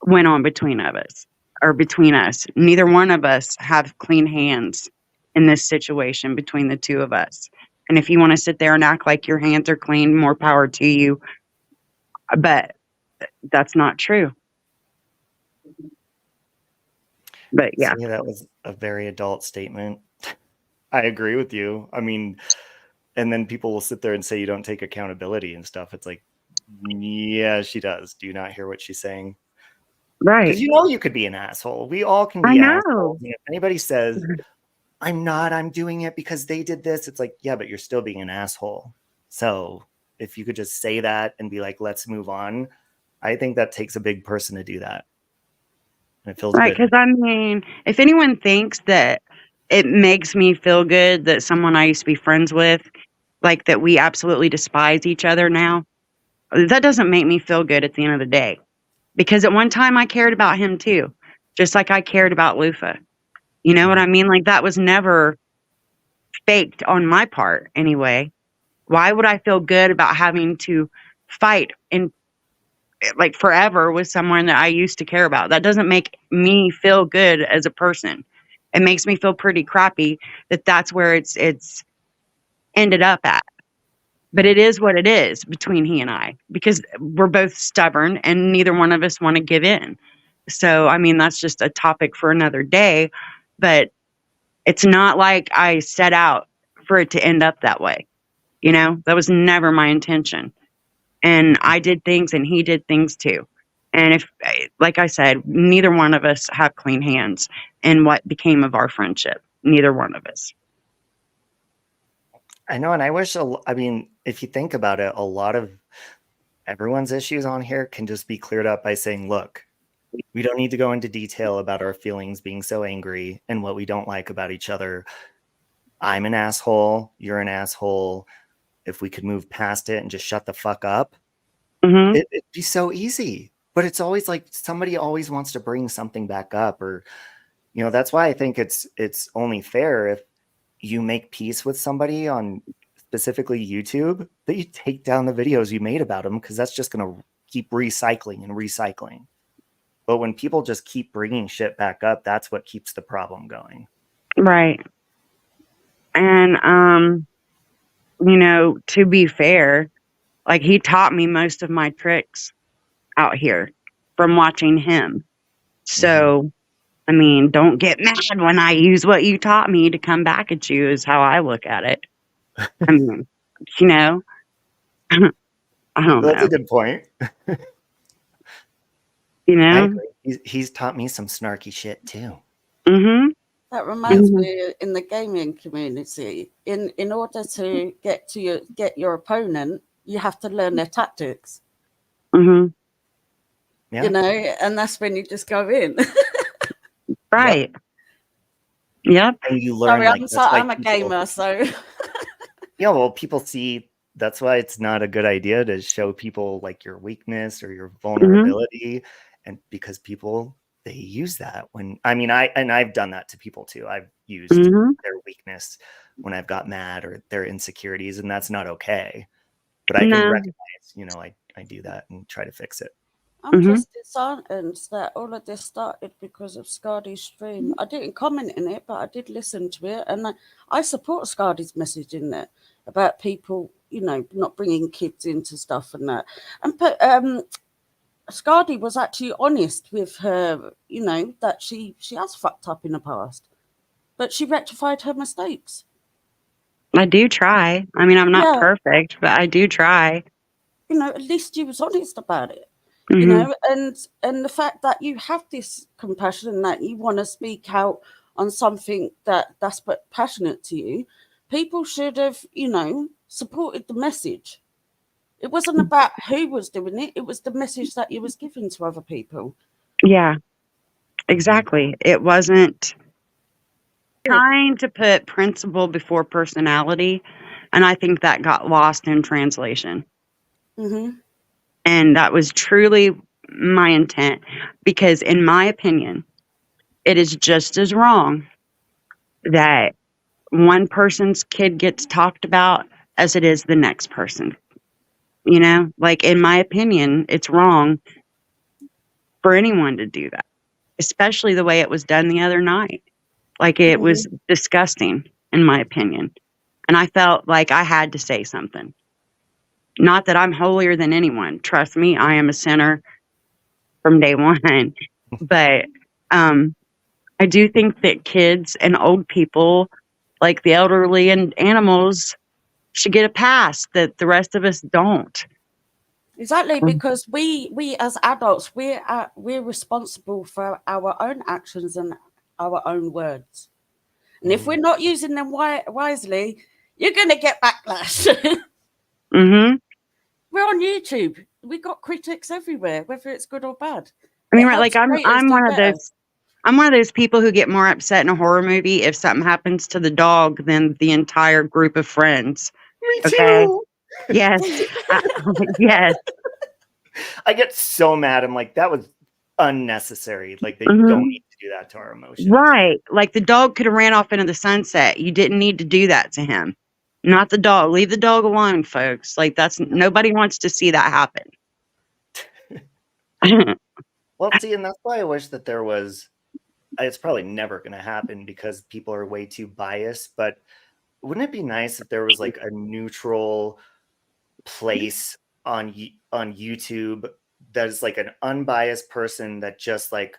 went on between of us or between us. Neither one of us have clean hands in this situation between the two of us. And if you want to sit there and act like your hands are clean, more power to you. But that's not true. But yeah, see, that was a very adult statement. I agree with you. I mean, and then people will sit there and say you don't take accountability and stuff. It's like, yeah, she does. Do you not hear what she's saying? right. Because you could be an asshole. We all can I be know. assholes. And if anybody says, I'm not, I'm doing it because they did this. It's like, yeah, but you're still being an asshole. So if you could just say that and be like, let's move on, I think that takes a big person to do that. And it feels Right, good. because I mean, if anyone thinks that it makes me feel good that someone I used to be friends with, like that we absolutely despise each other now, that doesn't make me feel good at the end of the day. Because at one time I cared about him too, just like I cared about Lufa. You know what I mean? Like that was never faked on my part anyway. Why would I feel good about having to fight in like forever with someone that I used to care about? That doesn't make me feel good as a person. It makes me feel pretty crappy that that's where it's ended up at. But it is what it is between he and I because we're both stubborn and neither one of us want to give in. So, I mean, that's just a topic for another day, but it's not like I set out for it to end up that way. You know, that was never my intention. And I did things and he did things too. And if, like I said, neither one of us have clean hands in what became of our friendship. Neither one of us. I know. And I wish, I mean, if you think about it, a lot of everyone's issues on here can just be cleared up by saying, look, we don't need to go into detail about our feelings being so angry and what we don't like about each other. I'm an asshole. You're an asshole. If we could move past it and just shut the fuck up, Mm-hmm. it'd be so easy. But it's always like somebody always wants to bring something back up, or that's why I think it's only fair if you make peace with somebody on specifically YouTube that you take down the videos you made about them, because that's just going to keep recycling and recycling. But when people just keep bringing shit back up, that's what keeps the problem going. Right. And, to be fair, like he taught me most of my tricks out here from watching him. So, I mean, don't get mad when I use what you taught me to come back at you is how I look at it. I mean, I don't That's know. a good point. I agree. He's taught me some snarky shit too. Mm-hmm. That reminds me, in the gaming community, in order to get your opponent, you have to learn their tactics. Mm-hmm. Yeah. And that's when you just go in. Right. Yep. And you learn. Sorry, I'm a gamer, so. Yeah, well, people see. That's why it's not a good idea to show people like your weakness or your vulnerability, and because people, they use that when I've done that to people too. I've used their weakness when I've got mad or their insecurities, and that's not okay. But I can recognize, I do that and try to fix it. I'm just disheartened that all of this started because of Skadi's stream. I didn't comment in it, but I did listen to it, and I support Skadi's message in there about people, not bringing kids into stuff and that. But Skadi was actually honest with her, that she has fucked up in the past, but she rectified her mistakes. I do try. I mean, I'm not perfect, but I do try. At least you was honest about it. And the fact that you have this compassion and that you want to speak out on something that's but passionate to you, people should have, supported the message. It wasn't about who was doing it. It was the message that you was giving to other people. Yeah, exactly. It wasn't trying to put principle before personality. And I think that got lost in translation. And that was truly my intent, because in my opinion, it is just as wrong that one person's kid gets talked about as it is the next person. Like in my opinion, it's wrong for anyone to do that, especially the way it was done the other night. Like it was disgusting in my opinion. And I felt like I had to say something. Not that I'm holier than anyone. Trust me, I am a sinner from day one. But I do think that kids and old people, like the elderly and animals, should get a pass that the rest of us don't. Exactly, because we as adults, we're responsible for our own actions and our own words. And if we're not using them wisely, you're going to get backlash. Mm-hmm. We're on YouTube. We got critics everywhere, whether it's good or bad. I mean, It right? Like helps creators I'm do one of better. those. I'm one of those people who get more upset in a horror movie if something happens to the dog than the entire group of friends. Me Okay. too. Yes. Yes. I get so mad. I'm like, that was unnecessary. Like, they Mhm. don't need to do that to our emotions. Right. Like the dog could have ran off into the sunset. You didn't need to do that to him. Not the dog. Leave the dog alone, folks. Like nobody wants to see that happen. Well, see, and that's why I wish that there was. It's probably never going to happen because people are way too biased. But wouldn't it be nice if there was like a neutral place on YouTube that is like an unbiased person that just like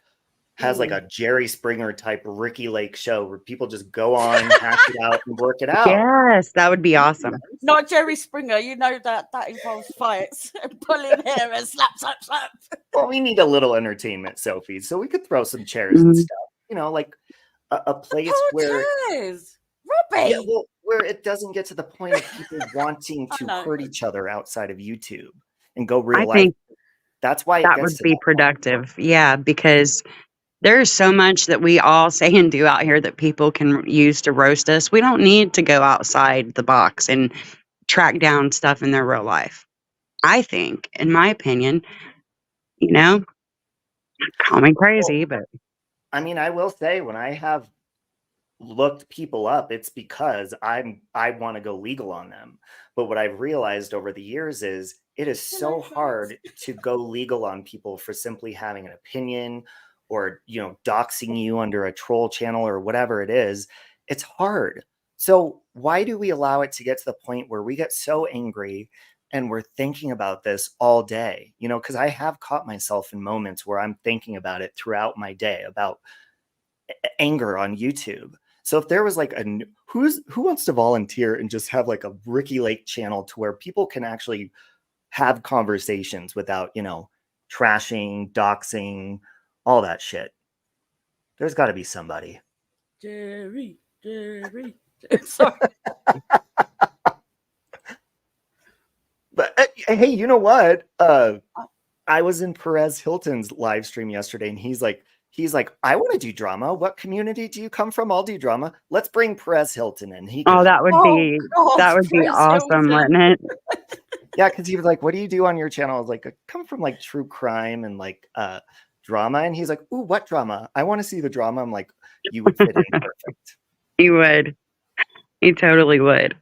has like a Jerry Springer type Ricky Lake show where people just go on, hash it out, and work it out. Yes, that would be awesome. Not Jerry Springer. You know that involves fights and pulling hair and slap, slap, slap. Well, we need a little entertainment, Sophie, so we could throw some chairs and stuff. You know, like a place where chairs. Robbie. Yeah, well, where it doesn't get to the point of people wanting to hurt each other outside of YouTube and go real life. Think that's why that would be productive. Yeah, because there's so much that we all say and do out here that people can use to roast us. We don't need to go outside the box and track down stuff in their real life. I think, in my opinion, you know, call me crazy, but I mean, I will say when I have looked people up, it's because I want to go legal on them. But what I've realized over the years is it is so hard to go legal on people for simply having an opinion or, you know, doxing you under a troll channel or whatever it is. It's hard. So why do we allow it to get to the point where we get so angry and we're thinking about this all day? You know, because I have caught myself in moments where I'm thinking about it throughout my day about anger on YouTube. So if there was like who wants to volunteer and just have like a Ricky Lake channel to where people can actually have conversations without, you know, trashing, doxing, all that shit. There's got to be somebody. Jerry. Sorry. But hey, you know what? I was in Perez Hilton's live stream yesterday, and he's like, I want to do drama. What community do you come from? I'll do drama. Let's bring Perez Hilton in. that would be awesome, wouldn't it? Yeah, because he was like, what do you do on your channel? I was like, I come from like true crime and like drama. And he's like, ooh, what drama? I want to see the drama. I'm like, you would fit in perfect. You would. You totally would.